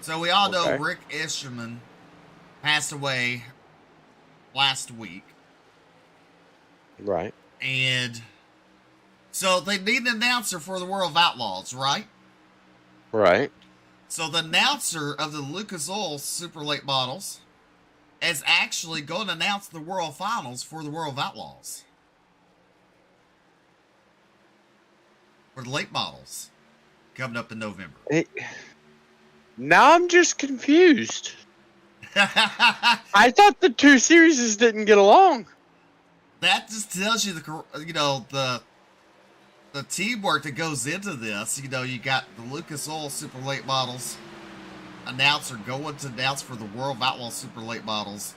So we all know Rick Esterman passed away last week. Right. And so they need an announcer for the World of Outlaws, right? Right. So the announcer of the Lucas Oil Super Late Models is actually going to announce the World Finals for the World of Outlaws. For the late models. Coming up in November. Now I'm just confused. I thought the two series didn't get along. That just tells you the teamwork that goes into this. You got the Lucas Oil Super Late Models announcer going to announce for the World of Outlaw Super Late Models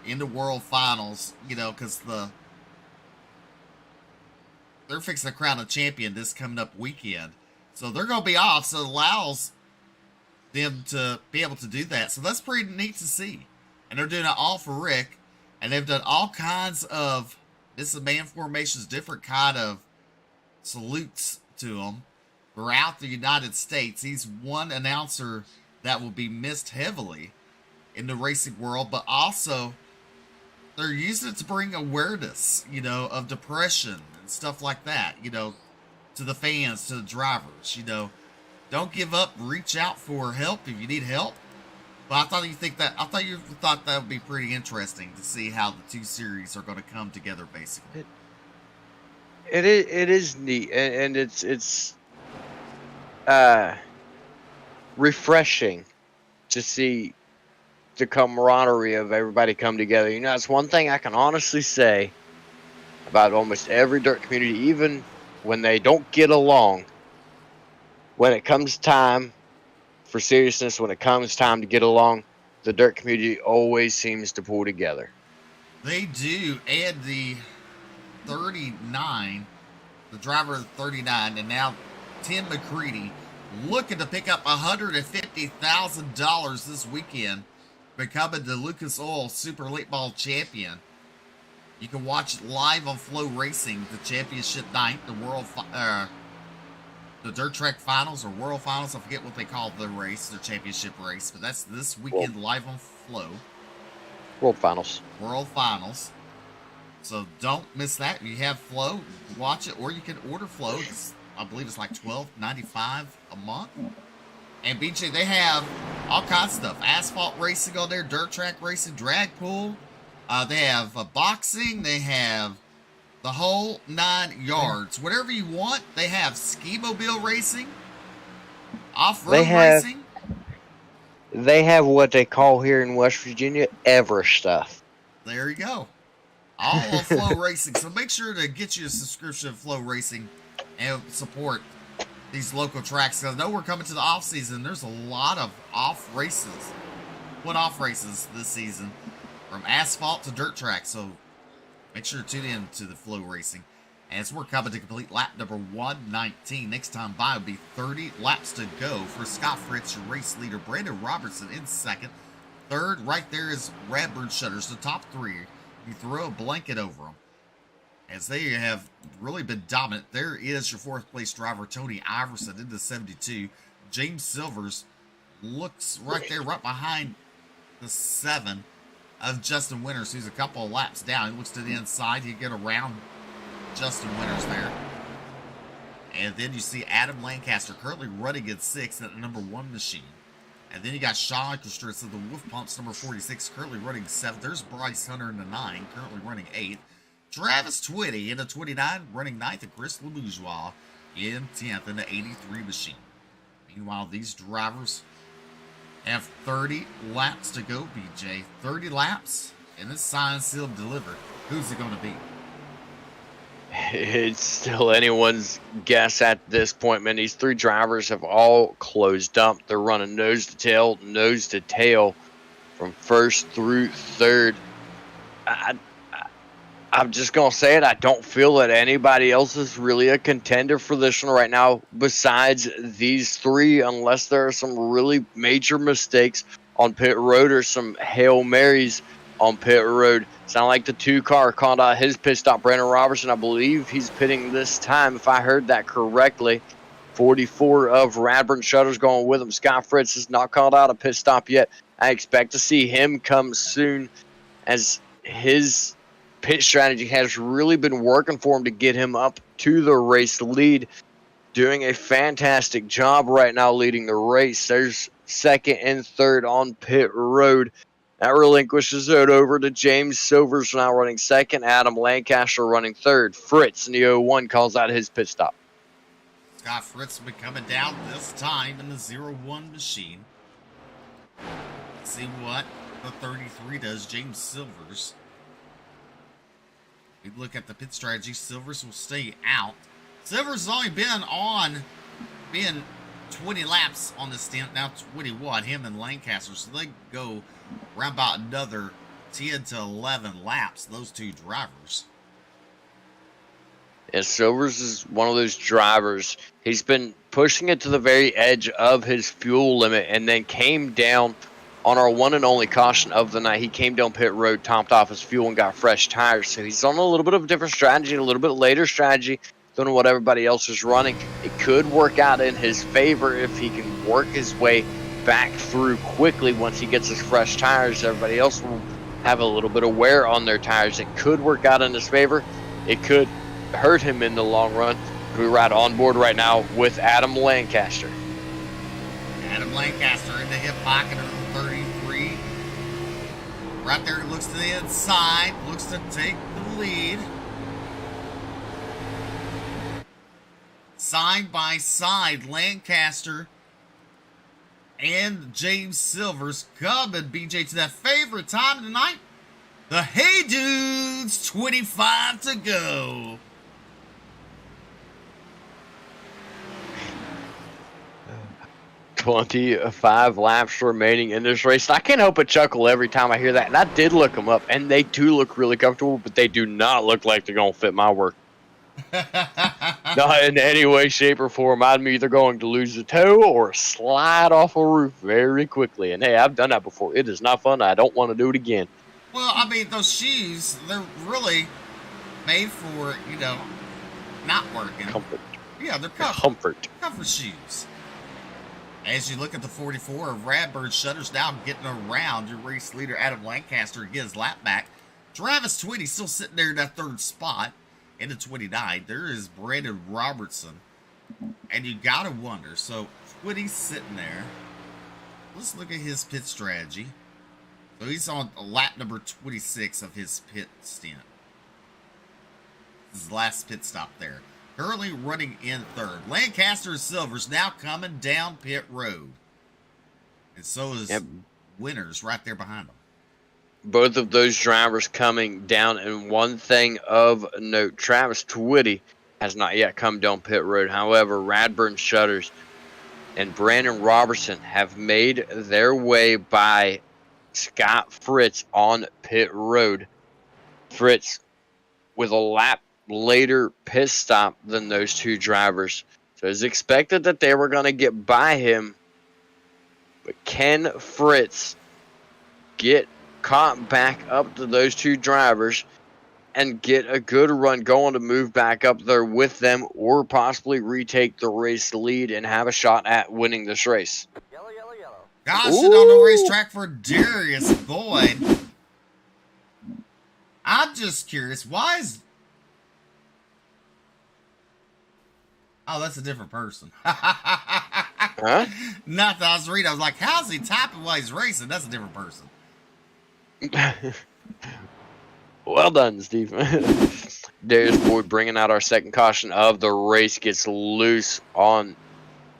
in the World Finals. Because they're fixing to crown a champion this coming up weekend, so they're going to be off. So it allows them to be able to do that. So that's pretty neat to see. And they're doing it all for Rick. And they've done all kinds of man formations, different kind of salutes to him throughout the United States. He's one announcer that will be missed heavily in the racing world, but also they're using it to bring awareness, of depression and stuff like that, to the fans, to the drivers, Don't give up. Reach out for help if you need help. But I thought you thought that would be pretty interesting to see how the two series are going to come together. Basically, it is neat, and it's refreshing to see the camaraderie of everybody come together. That's one thing I can honestly say about almost every dirt community, even when they don't get along. When it comes time for seriousness, when it comes time to get along, the dirt community always seems to pull together. They do. And the 39, the driver of 39, and now Tim McCready, looking to pick up $150,000 this weekend, becoming the Lucas Oil Super Late Ball champion. You can watch it live on Flow Racing, the championship night, the dirt track finals or world finals. I forget what they call the race, the championship race, but that's this weekend live on Flow. World finals. So don't miss that. If you have Flow, watch it, or you can order Flow. I believe it's like $12.95 a month. And BJ, they have all kinds of stuff. Asphalt racing on there, dirt track racing, drag pool. They have boxing. They have the whole 9 yards. Whatever you want. They have ski mobile racing, off-road racing. They have what they call here in West Virginia Ever stuff. There you go. All on Flow Racing. So make sure to get you a subscription to Flow Racing and support these local tracks. Because I know we're coming to the off season. There's a lot of off races this season, from asphalt to dirt track. So make sure to tune in to the Flow Racing. As we're coming to complete lap number 119. Next time by will be 30 laps to go for Scott Fritz, your race leader. Brandon Robertson in second. Third, right there is Radburn Shutters. The top three, you throw a blanket over them, as they have really been dominant. There is your fourth place driver, Tony Iverson, into 72. James Silvers looks right there, right behind the 7 of Justin Winters, who's a couple of laps down. He looks to the inside. He get around Justin Winters there. And then you see Adam Lancaster currently running at 6 at the number 1 machine. And then you got Sean Kostritz of the Wolf Pumps, number 46, currently running 7th. There's Bryce Hunter in the 9, currently running 8th. Travis Twitty in the 29, running 9th, and Chris LeBourgeois in 10th in the 83 machine. Meanwhile, these drivers have 30 laps to go, BJ. 30 laps, and it's signed, sealed, delivered. Who's it going to be? It's still anyone's guess at this point, man. These 3 drivers have all closed up. They're running nose to tail from first through third. I'm just going to say it. I don't feel that anybody else is really a contender for this one right now besides these 3, unless there are some really major mistakes on pit road or some Hail Marys on pit road. Sound like the 2-car called out his pit stop. Brandon Robertson, I believe he's pitting this time, if I heard that correctly. 44 of Radburn Shutters going with him. Scott Fritz has not called out a pit stop yet. I expect to see him come soon, as his pit strategy has really been working for him to get him up to the race lead. Doing a fantastic job right now leading the race. There's second and third on pit road. That relinquishes it over to James Silvers, now running second. Adam Lancaster running third. Fritz in the 0-1 calls out his pit stop. Scott Fritz will be coming down this time in the 0-1 machine. Let's see what the 33 does. James Silvers. We look at the pit strategy. Silvers will stay out. Silvers has only been 20 laps on this stint. Now 21. Him and Lancaster. So they go around about another 10 to 11 laps. Those two drivers. Yeah, Silvers is one of those drivers. He's been pushing it to the very edge of his fuel limit and then came down on our one and only caution of the night. He came down pit road, topped off his fuel, and got fresh tires. So he's on a little bit of a different strategy, a little bit later strategy than what everybody else is running. It could work out in his favor if he can work his way back through quickly once he gets his fresh tires. Everybody else will have a little bit of wear on their tires. It could work out in his favor. It could hurt him in the long run. We ride on board right now with Adam Lancaster. Adam Lancaster in the hip pocket of the 33. Right there, looks to the inside, looks to take the lead. Side by side, Lancaster and James Silvers coming, BJ, to that favorite time tonight. The Hey Dudes, 25 to go. 25 laps remaining in this race. I can't help but chuckle every time I hear that. And I did look them up, and they do look really comfortable, but they do not look like they're going to fit my work. Not in any way, shape, or form. I'm either going to lose a toe or slide off a roof very quickly. And hey, I've done that before. It is not fun. I don't want to do it again. Well, I mean, those shoes, they're really made for, not working. Comfort. Yeah, they're comfort. Comfort shoes. As you look at the 44 of Radbird Shutters now getting around your race leader, Adam Lancaster, to get his lap back. Travis Twitty still sitting there in that third spot in the 29. There is Brandon Robertson. And you got to wonder. So, Twitty's sitting there. Let's look at his pit strategy. So, he's on lap number 26 of his pit stint. His last pit stop there. Currently running in third. Lancaster and Silvers now coming down pit road. And so is Winners right there behind them. Both of those drivers coming down. And one thing of note, Travis Twitty has not yet come down pit road. However, Radburn Shutters and Brandon Robertson have made their way by Scott Fritz on pit road. Fritz with a lap later pit stop than those two drivers. So it's expected that they were going to get by him. But can Fritz get caught back up to those two drivers and get a good run going to move back up there with them, or possibly retake the race lead and have a shot at winning this race? Caution on the racetrack for Darius Boyd. I'm just curious, why is... Oh, that's a different person. Huh? Nothing. I was reading. I was like, how's he typing while he's racing? That's a different person. Well done, Steve. Darius Boyd bringing out our second caution of the race. Gets loose on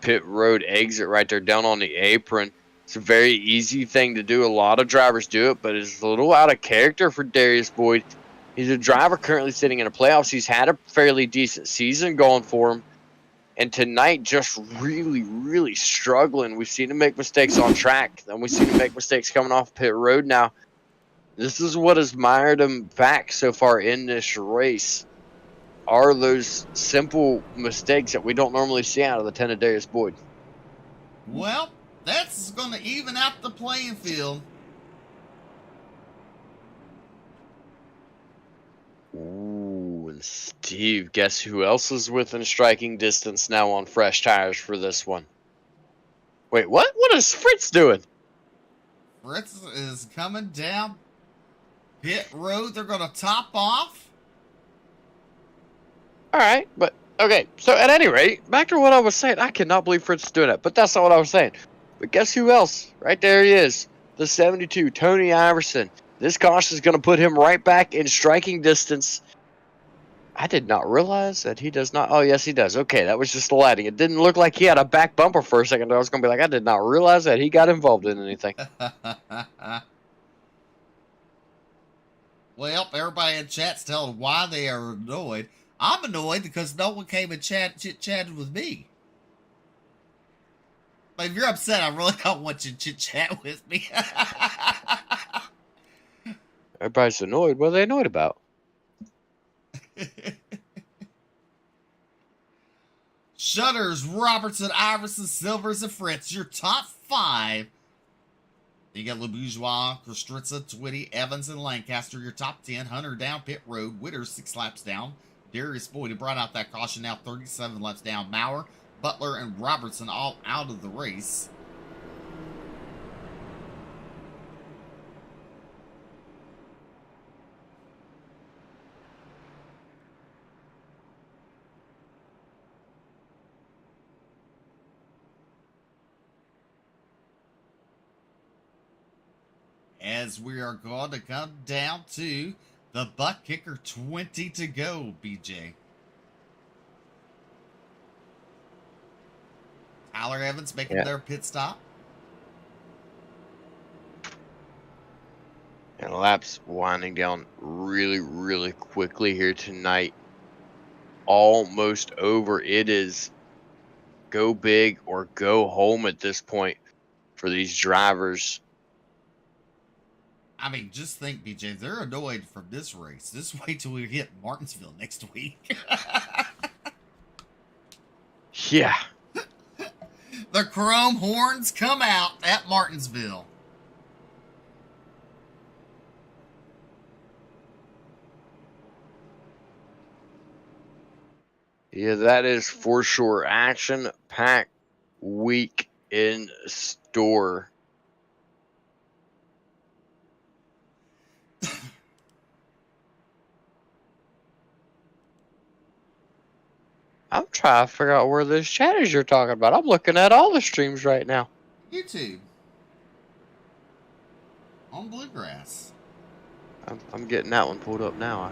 pit road exit right there down on the apron. It's a very easy thing to do. A lot of drivers do it, but it's a little out of character for Darius Boyd. He's a driver currently sitting in the playoffs. He's had a fairly decent season going for him. And tonight, just really, really struggling. We've seen him make mistakes on track. Then we've seen him make mistakes coming off pit road. Now, this is what has mired him back so far in this race. Are those simple mistakes that we don't normally see out of the 10 of Darius Boyd? Well, that's going to even out the playing field. Ooh, and Steve, guess who else is within striking distance now on fresh tires for this one? Wait, what? What is Fritz doing? Fritz is coming down pit road. They're going to top off. All right, but okay. So at any rate, back to what I was saying. I cannot believe Fritz is doing that, but that's not what I was saying. But guess who else? Right there he is. the 72, Tony Iverson. This caution is going to put him right back in striking distance. I did not realize that he does not. Oh, yes, he does. Okay, that was just the lighting. It didn't look like he had a back bumper for a second. I was going to be like, I did not realize that he got involved in anything. Well, everybody in chat's telling why they are annoyed. I'm annoyed because no one came and chit-chatted with me. But if you're upset, I really don't want you to chit-chat with me. Everybody's annoyed. What are they annoyed about? Shutters, Robertson, Iverson, Silvers, and Fritz. Your top 5. You got LeBourgeois, Kostritza, Twitty, Evans, and Lancaster. Your top 10. Hunter down pit road. Witters 6 laps down. Darius Boyd, who brought out that caution, now 37 laps down. Maurer, Butler, and Robertson all out of the race. As we are going to come down to the butt kicker, 20 to go, BJ. Tyler Evans making their pit stop. And laps winding down really, really quickly here tonight. Almost over. It is go big or go home at this point for these drivers. I mean, just think, BJ, they're annoyed from this race. Just wait till we hit Martinsville next week. Yeah. The chrome horns come out at Martinsville. Yeah, that is for sure. Action-packed week in store. I'm trying to figure out where this chat is you're talking about. I'm looking at all the streams right now. YouTube. On Bluegrass. I'm getting that one pulled up now,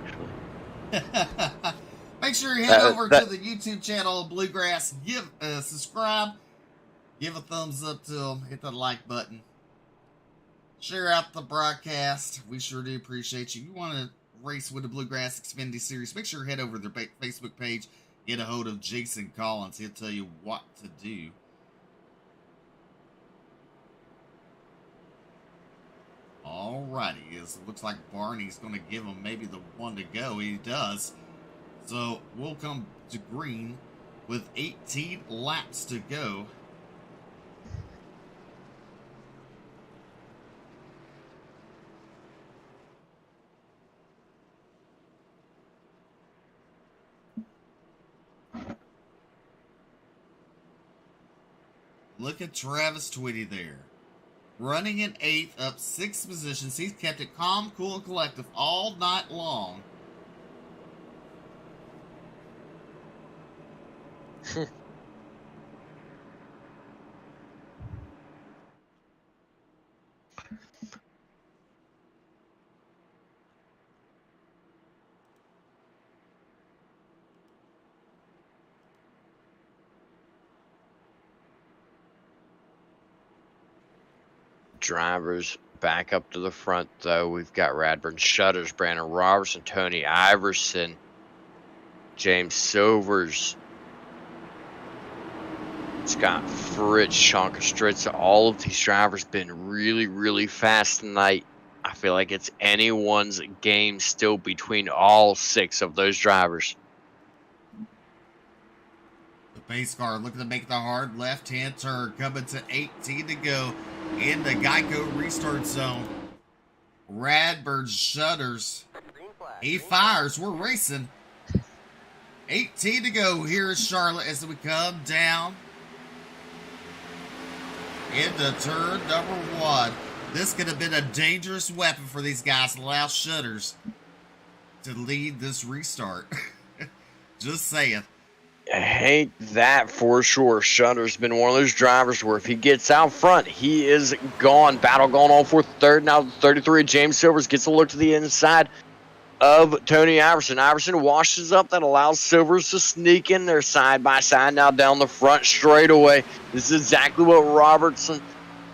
actually. Make sure you head over to the YouTube channel of Bluegrass. Give subscribe. Give a thumbs up to them. Hit the like button. Share out the broadcast. We sure do appreciate you. If you want to race with the Bluegrass Xfinity Series, make sure you head over to their Facebook page. Get a hold of Jason Collins. He'll tell you what to do. Alrighty. It looks like Barney's going to give him maybe the one to go. He does. So we'll come to green with 18 laps to go. Look at Travis Twitty there. Running in 8th, up 6 positions. He's kept it calm, cool, and collective all night long. Drivers back up to the front, though. We've got Radburn, Shutters, Brandon Robertson, Tony Iverson, James Silvers, Scott Fritz, Sean Kostritza. All of these drivers been really, really fast tonight. I feel like it's anyone's game still between all 6 of those drivers. The pace car looking to make the hard left-hand turn. Coming to 18 to go in the Geico restart zone. Radburn, Shutters. He fires. We're racing. 18 to go here in Charlotte as we come down into turn number 1. This could have been a dangerous weapon for these guys to allow Shutters to lead this restart. Just saying. Ain't that for sure. Shutter's been one of those drivers where if he gets out front, he is gone. Battle going on for third. Now 33 James Silvers gets a look to the inside of Tony Iverson. Iverson washes up. That allows Silvers to sneak in there side by side now down the front straightaway. This is exactly what Robertson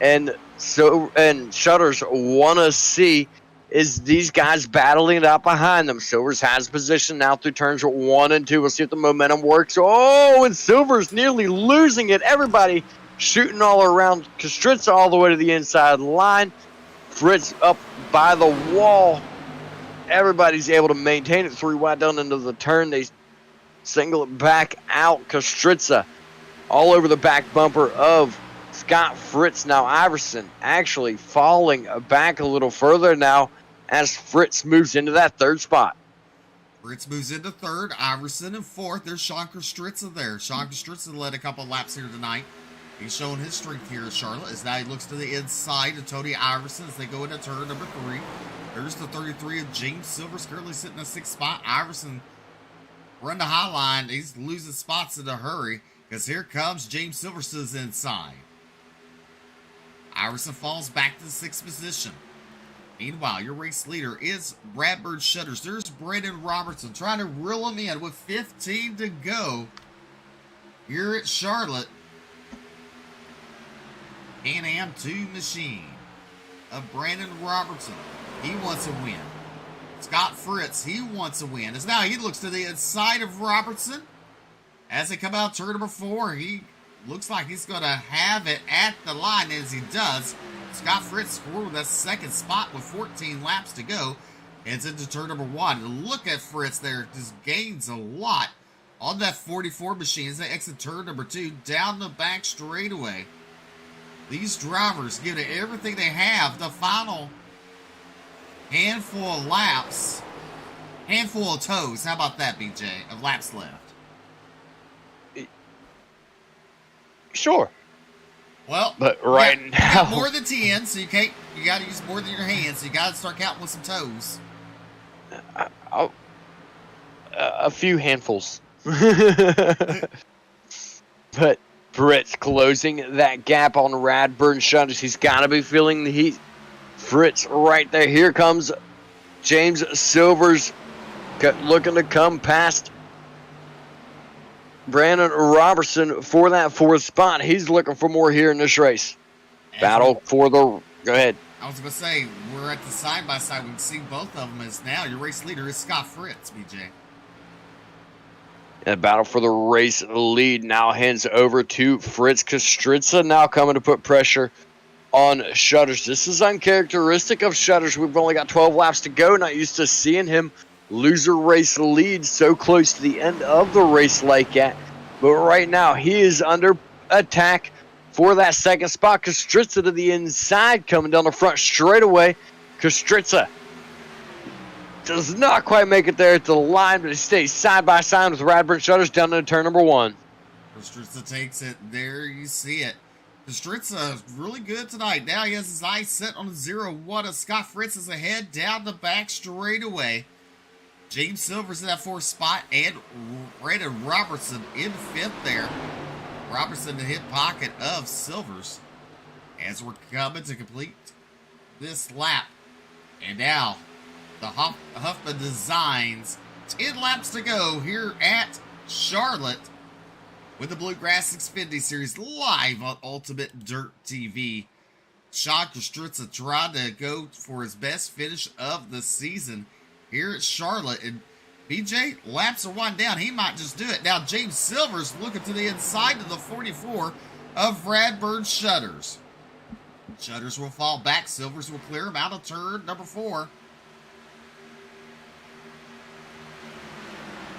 and Shutters want to see, is these guys battling it out behind them. Silvers has position now through turns 1 and 2. We'll see if the momentum works. Oh, and Silvers nearly losing it. Everybody shooting all around. Kostritza all the way to the inside line. Fritz up by the wall. Everybody's able to maintain it 3 wide down into the turn. They single it back out. Kostritza all over the back bumper of Scott Fritz. Now Iverson actually falling back a little further now as Fritz moves into that third spot. Fritz moves into third, Iverson in fourth. There's Sean Kostritza there. Sean Kostritza led a couple laps here tonight. He's showing his strength here at Charlotte as now he looks to the inside of Tony Iverson as they go into turn number 3. There's the 33 of James Silvers currently sitting in the 6th spot. Iverson run the high line. He's losing spots in a hurry because here comes James Silvers to his inside. Iverson falls back to the 6th position. Meanwhile, your race leader is Bradford Shutters. There's Brandon Robertson trying to reel him in with 15 to go here at Charlotte. Can-Am 2 machine of Brandon Robertson. He wants a win. Scott Fritz, he wants a win. As now he looks to the inside of Robertson. As they come out turn number 4, he looks like he's going to have it at the line. As he does, Scott Fritz scored with that 2nd spot with 14 laps to go. Heads into turn number 1. And look at Fritz there. Just gains a lot on that 44 machine as they exit turn number 2 down the back straightaway. These drivers give it everything they have. The final handful of laps, handful of toes. How about that, BJ, of laps left? Sure. Well, but right you now, got more than 10, so you got to use more than your hands. So you got to start counting with some toes. A few handfuls. But Fritz closing that gap on Radburn Shutters. He's got to be feeling the heat. Fritz right there. Here comes James Silvers looking to come past Brandon Robertson for that 4th spot. He's looking for more here in this race. Battle for the... Go ahead. I was going to say, we're at the side-by-side. We can see both of them as now your race leader is Scott Fritz, BJ. And the battle for the race lead now hands over to Fritz Kostritza, now coming to put pressure on Shutters. This is uncharacteristic of Shutters. We've only got 12 laps to go. Not used to seeing him lose a race lead so close to the end of the race like that. But right now, he is under attack for that 2nd spot. Kostritza to the inside, coming down the front straightaway. Kostritza does not quite make it there at the line, but he stays side by side with Radburn Shutters down into turn number 1. Kostritza takes it. There you see it. Kostritza really good tonight. Now he has his eyes set on 0-1 as Scott Fritz is ahead down the back straightaway. James Silvers in that 4th spot and Brandon Robertson in 5th there. Robertson in the hip pocket of Silvers as we're coming to complete this lap. And now the Huffman Designs 10 laps to go here at Charlotte with the Bluegrass Xfinity Series live on Ultimate Dirt TV. Sean Kostritza trying to go for his best finish of the season here at Charlotte. And BJ, laps are winding down. He might just do it. Now James Silvers looking to the inside of the 44 of Radburn Shutters. Shutters will fall back. Silvers will clear him out of turn number 4.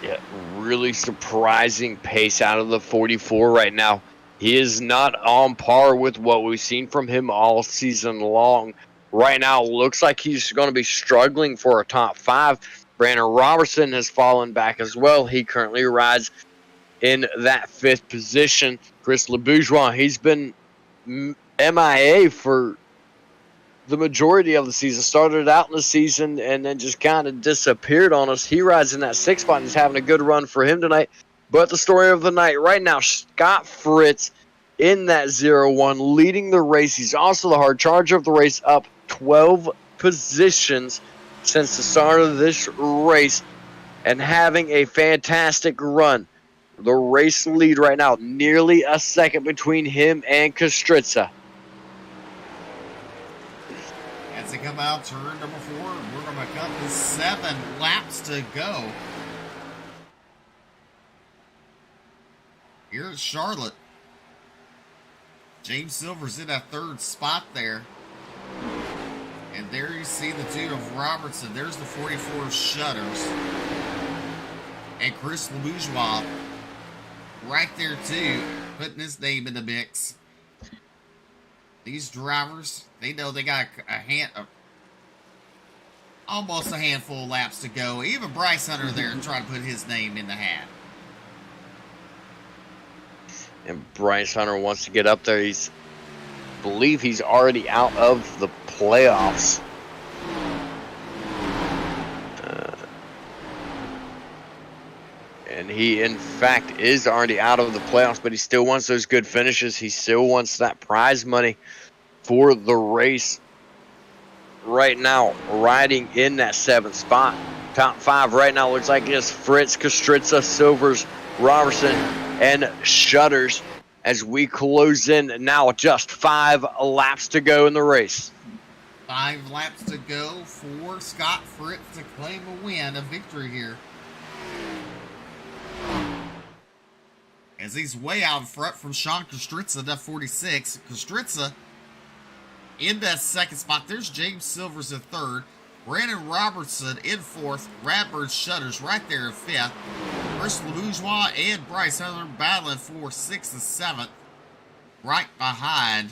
Yeah, really surprising pace out of the 44 right now. He is not on par with what we've seen from him all season long. Right now, looks like he's going to be struggling for a top 5. Brandon Robertson has fallen back as well. He currently rides in that 5th position. Chris LeBourgeois, he's been MIA for the majority of the season. Started out in the season and then just kind of disappeared on us. He rides in that 6th spot and he's having a good run for him tonight. But the story of the night right now, Scott Fritz in that 0-1, leading the race. He's also the hard charger of the race, up 12 positions since the start of this race and having a fantastic run. The race lead right now, nearly a second between him and Kostritza. As they come out, turn number 4, we're going to cut with 7 laps to go. Here at Charlotte, James Silver's in that 3rd spot there. And there you see the 2 of Robertson. There's the 44 Shutters. And Chris LeBourgeois right there too, putting his name in the mix. These drivers, they know they got almost a handful of laps to go. Even Bryce Hunter there trying to put his name in the hat. And Bryce Hunter wants to get up there. I believe he's already out of the playoffs. And he, in fact, is already out of the playoffs, but he still wants those good finishes. He still wants that prize money for the race. Right now, riding in that 7th spot. Top 5 right now looks like it's Fritz, Kostritza, Silvers, Robertson, and Shutters as we close in now. Just 5 laps to go in the race. 5 laps to go for Scott Fritz to claim a win, a victory here. As he's way out in front from Sean Kostritza, that 46. Kostritza in that 2nd spot. There's James Silvers in 3rd. Brandon Robertson in 4th. Radburn Shutters right there in 5th. Chris LeBourgeois and Bryce Hunter battling for 6th and 7th. Right behind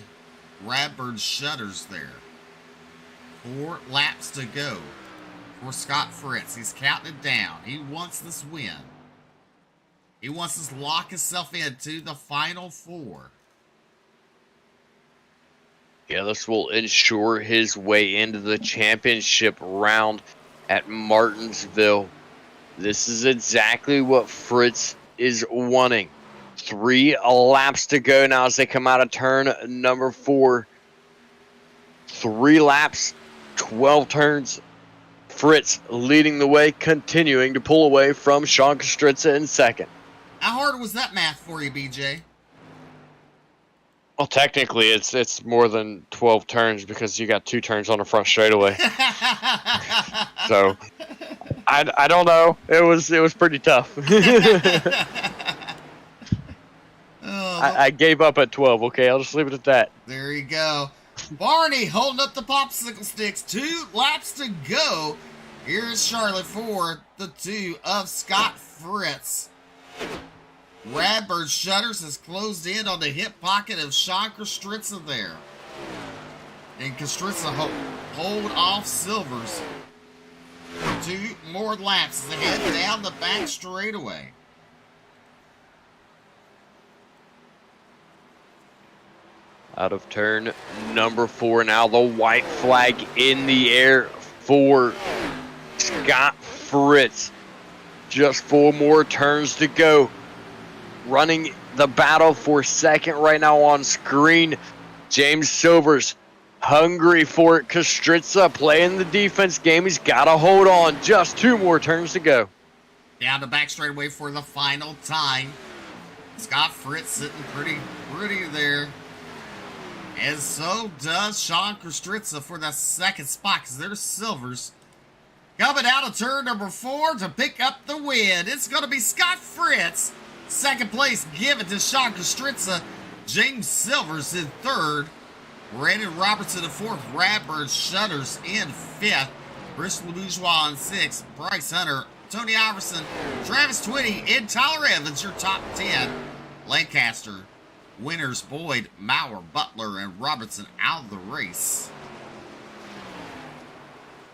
Radburn Shutters there. 4 laps to go for Scott Fritz. He's counting it down. He wants this win. He wants to lock himself into the final 4. Yeah, this will ensure his way into the championship round at Martinsville. This is exactly what Fritz is wanting. 3 laps to go now as they come out of turn number 4. 3 laps, 12 turns. Fritz leading the way, continuing to pull away from Sean Kostritza in 2nd. How hard was that math for you, BJ? Well, technically, it's more than 12 turns because you got 2 turns on the front straightaway. So, I don't know. It was pretty tough. I gave up at 12. Okay, I'll just leave it at that. There you go. Barney holding up the popsicle sticks. 2 laps to go. Here's Charlotte for the 2 of Scott Fritz. Radburn Shutters has closed in on the hip pocket of Sean Kostritza there. And Kostritza hold off Silvers. 2 more laps as they head down the back straightaway. Out of turn number 4 now, the white flag in the air for Scott Fritz. Just 4 more turns to go. Running the battle for 2nd right now on screen. James Silvers hungry for it. Kostritza playing the defense game. He's got to hold on. Just 2 more turns to go. Down the back straightaway for the final time. Scott Fritz sitting pretty there. And so does Sean Kostritza for the 2nd spot, because there's Silvers coming out of turn number 4 to pick up the win. It's going to be Scott Fritz. 2nd place given to Sean Kostritza. James Silvers in 3rd. Brandon Robertson in 4th. Radburn Shutters in 5th. Chris LeBourgeois in 6th. Bryce Hunter, Tony Iverson, Travis Twitty, and Tyler Evans, your top 10. Lancaster, winners Boyd, Maurer, Butler, and Robertson out of the race.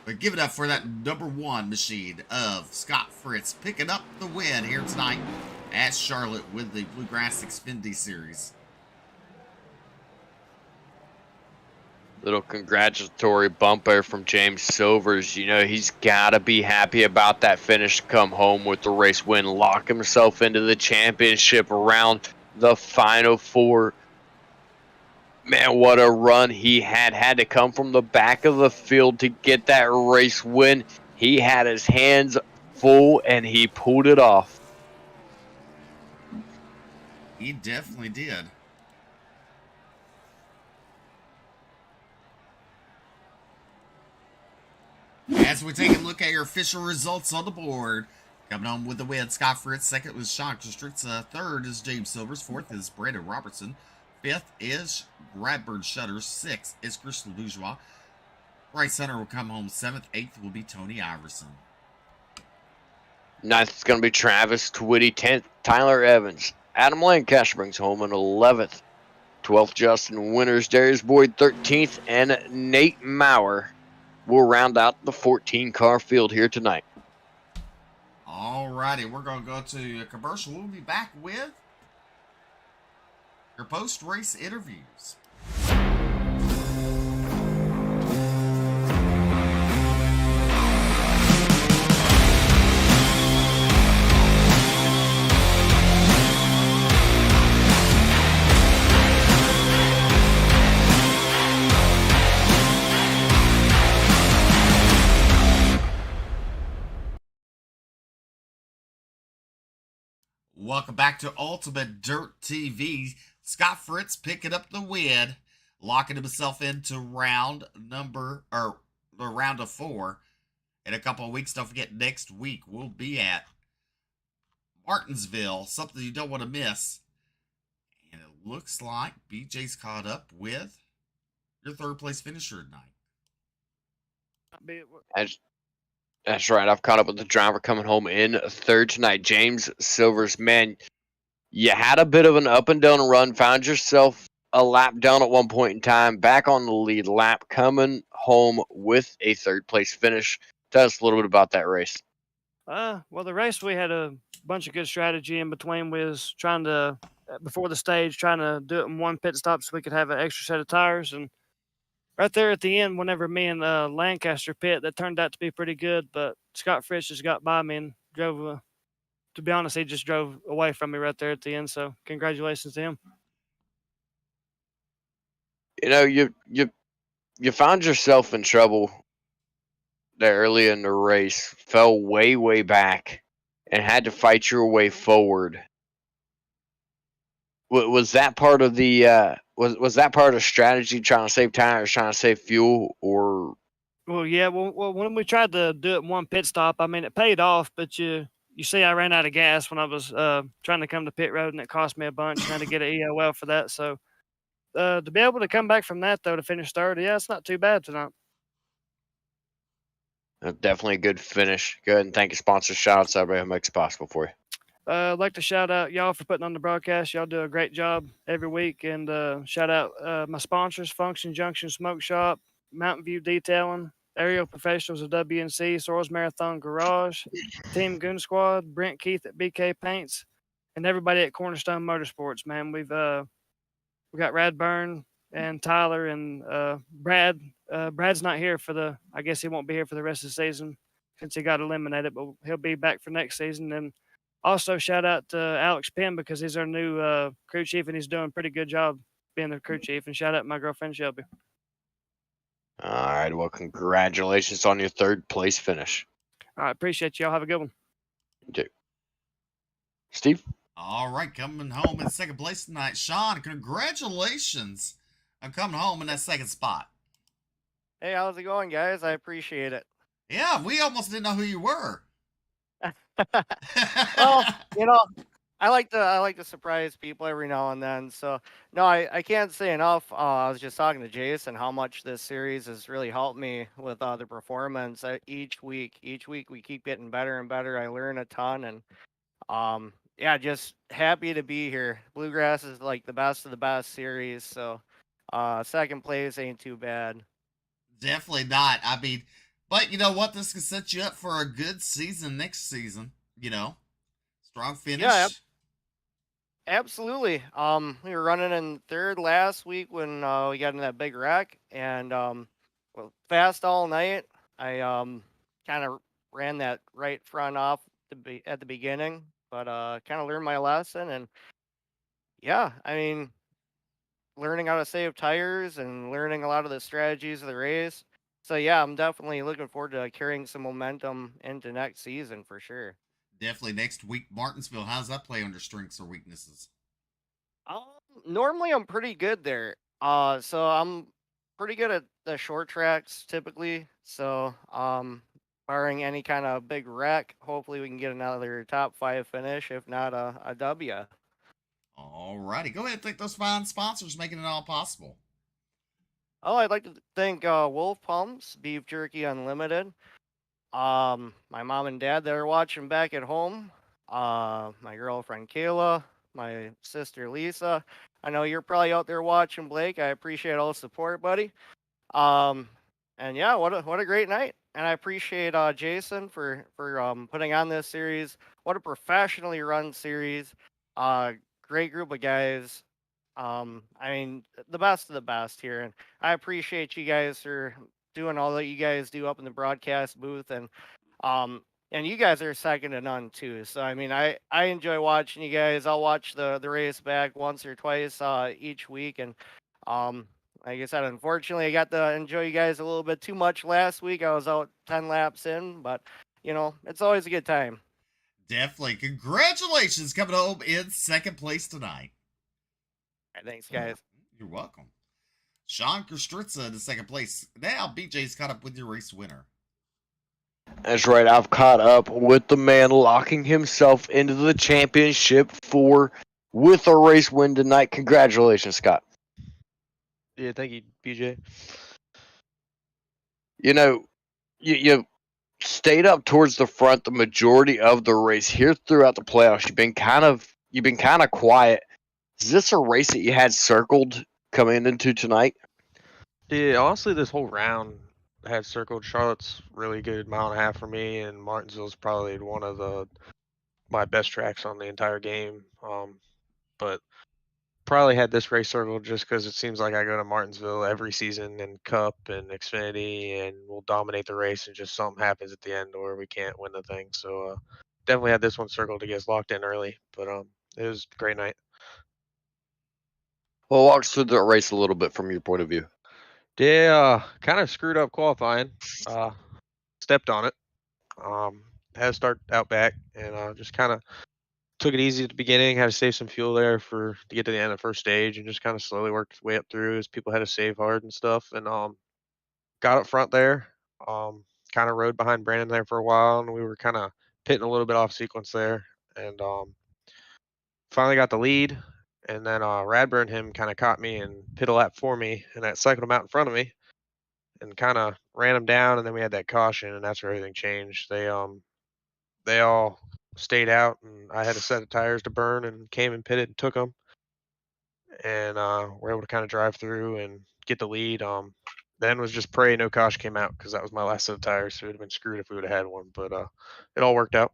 But give it up for that number 1 machine of Scott Fritz picking up the win here tonight at Charlotte with the Bluegrass Xfinity Series. Little congratulatory bump there from James Silvers. You know, he's got to be happy about that finish, come home with the race win, lock himself into the championship around the final four. Man, what a run he had to come from the back of the field to get that race win. He had his hands full and he pulled it off. He definitely did. As we take a look at your official results on the board, coming home with the win, Scott Fritz. Second was Sean Kostritza. Third is James Silvers. Fourth is Brandon Robertson. Fifth is Bradburn Shutters. Sixth is Crystal Bourgeois. Bryce Hunter will come home seventh. Eighth will be Tony Iverson. Ninth is going to be Travis Twitty. 10th, Tyler Evans. Adam Lancaster brings home an 11th. 12th, Justin Winters. Darius Boyd, 13th. And Nate Maurer will round out the 14-car field here tonight. Alrighty, we're going to go to a commercial. We'll be back with your post-race interviews. Welcome back to Ultimate Dirt TV. Scott Fritz picking up the win, locking himself into round of 4. In a couple of weeks, don't forget, next week we'll be at Martinsville, something you don't want to miss. And it looks like BJ's caught up with your third place finisher tonight. That's right. I've caught up with the driver coming home in third tonight. James Silvers, man, you had a bit of an up and down run, found yourself a lap down at one point in time, back on the lead lap, coming home with a third place finish. Tell us a little bit about that race. Well, the race, we had a bunch of good strategy in between. We was trying to, before the stage, trying to do it in one pit stop so we could have an extra set of tires. And right there at the end, whenever me and Lancaster pit, that turned out to be pretty good. But Scott Fritz just got by me and drove. To be honest, he just drove away from me right there at the end. So congratulations to him. You know, you found yourself in trouble there early in the race, fell way back, and had to fight your way forward. Was that part of the was that part of the strategy, trying to save tires, trying to save fuel, or? Well, yeah. Well, when we tried to do it in one pit stop, I mean, it paid off. But you see, I ran out of gas when I was trying to come to pit road, and it cost me a bunch. Trying to get an EOL for that. So to be able to come back from that though to finish third, yeah, it's not too bad tonight. Definitely a good finish. Good, and thank you, sponsors. Shout out to everybody who makes it possible for you. I'd like to shout out y'all for putting on the broadcast. Y'all do a great job every week. And shout out my sponsors, Function Junction Smoke Shop, Mountain View Detailing, Aerial Professionals of WNC, Soros Marathon Garage, Team Goon Squad, Brent Keith at BK Paints, and everybody at Cornerstone Motorsports, man. We got Radburn and Tyler and Brad. Brad's not here I guess he won't be here for the rest of the season since he got eliminated, but he'll be back for next season. And also shout out to Alex Penn because he's our new crew chief and he's doing a pretty good job being the crew chief. And shout out to my girlfriend Shelby. All right. Well, congratulations on your third place finish. All right. Appreciate y'all. Have a good one. You too. Steve? All right. Coming home in second place tonight. Sean, congratulations on coming home in that second spot. Hey, how's it going, guys? I appreciate it. Yeah, we almost didn't know who you were. Well, I like to surprise people every now and then. So no, I can't say enough. I was just talking to Jason how much this series has really helped me with the performance. Each week we keep getting better and better. I learn a ton, and yeah, just happy to be here. Bluegrass is like the best of the best series. So second place ain't too bad. Definitely not. I mean, but you know what? This can set you up for a good season next season. Strong finish. Absolutely. We were running in third last week when we got in that big wreck, and well, fast all night. I kind of ran that right front off at the beginning, but kind of learned my lesson, and yeah, I mean, learning how to save tires and learning a lot of the strategies of the race. So yeah, I'm definitely looking forward to carrying some momentum into next season for sure. Definitely next week, Martinsville. How's that play under strengths or weaknesses? Um, Normally I'm pretty good there. So I'm pretty good at the short tracks typically. So, barring any kind of big wreck, hopefully we can get another top five finish, if not a W. All righty. Go ahead and thank those fine sponsors making it all possible. Oh, I'd like to thank Wolf Pumps, Beef Jerky Unlimited. My mom and dad that are watching back at home. My girlfriend Kayla, my sister Lisa. I know you're probably out there watching, Blake. I appreciate all the support, buddy. Um, and yeah, what a great night. And I appreciate Jason for putting on this series. What a professionally run series. Uh, Great group of guys. I mean, the best of the best here, and I appreciate you guys for doing all that you guys do up in the broadcast booth, um, and you guys are second to none too. So I mean, I enjoy watching you guys. I'll watch the race back once or twice each week, and um, like I said, unfortunately, I got to enjoy you guys a little bit too much last week. I was out 10 laps in, but it's always a good time. Definitely. Congratulations coming home in second place tonight. All right, thanks, guys. You're welcome. Sean Kostritza in second place. Now BJ's caught up with your race winner. That's right. I've caught up with the man locking himself into the championship with a race win tonight. Congratulations, Scott. Yeah, thank you, BJ. You stayed up towards the front the majority of the race. Here throughout the playoffs, you've been kind of quiet. Is this a race that you had circled coming into tonight? Yeah, honestly, this whole round had circled. Charlotte's really good mile and a half for me, and Martinsville's probably one of my best tracks on the entire game. But probably had this race circled just because it seems like I go to Martinsville every season in Cup and Xfinity, and we'll dominate the race, and just something happens at the end where we can't win the thing. So definitely had this one circled to get us locked in early. But it was a great night. Well, walk us through the race a little bit from your point of view. Yeah, kind of screwed up qualifying. Stepped on it. Had to start out back, and just kind of took it easy at the beginning. Had to save some fuel there to get to the end of the first stage, and just kind of slowly worked way up through as people had to save hard and stuff. And got up front there. Kind of rode behind Brandon there for a while, and we were kind of pitting a little bit off sequence there, and finally got the lead. And then Radburn him kind of caught me and pit a lap for me, and that cycled him out in front of me, and kind of ran him down. And then we had that caution, and that's where everything changed. They all stayed out, and I had a set of tires to burn, and came and pitted and took them, and we're able to kind of drive through and get the lead. Then was just pray no caution came out because that was my last set of tires, so it would have been screwed if we would have had one. But it all worked out.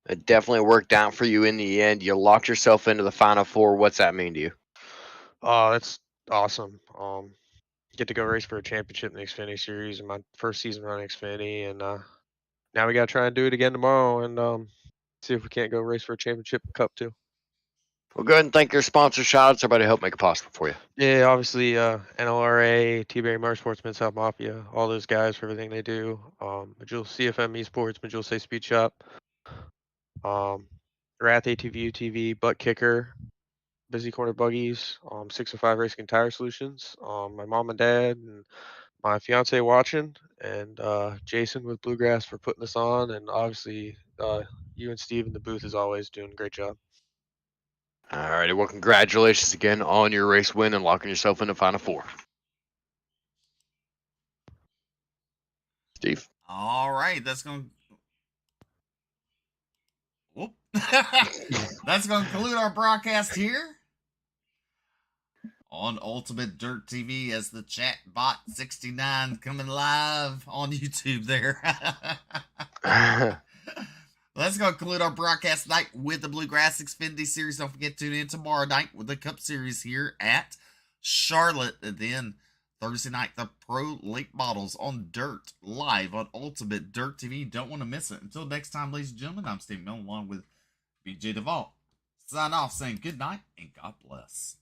It definitely worked out for you in the end. You locked yourself into the Final Four. What's that mean to you? That's awesome. Get to go race for a championship in the Xfinity Series in my first season running Xfinity, and now we got to try and do it again tomorrow and see if we can't go race for a championship cup too. Well, go ahead and thank your sponsor, shout-outs, everybody help make it possible for you. Yeah, obviously NLRA, T-Berry Motorsports, Mid-South Mafia, all those guys for everything they do. Majul CFM Esports, Majul Say Speed Shop, Wrath ATV UTV, Butt Kicker, Busy Corner Buggies, 605 Racing and Tire Solutions, my mom and dad, and my fiance watching, and Jason with Bluegrass for putting this on, and obviously you and Steve in the booth as always doing a great job. All righty, well, congratulations again on your race win and locking yourself in the Final Four. Steve? All right, that's going to conclude our broadcast here on Ultimate Dirt TV as the chat bot 69 coming live on YouTube there. Let's go conclude our broadcast night with the Bluegrass Xfinity Series. Don't forget to tune in tomorrow night with the Cup Series here at Charlotte. And then Thursday night, the Pro Late Models on Dirt, live on Ultimate Dirt TV. Don't want to miss it. Until next time, ladies and gentlemen, I'm Steve Millen along with BJ DeVault. Sign off saying good night and God bless.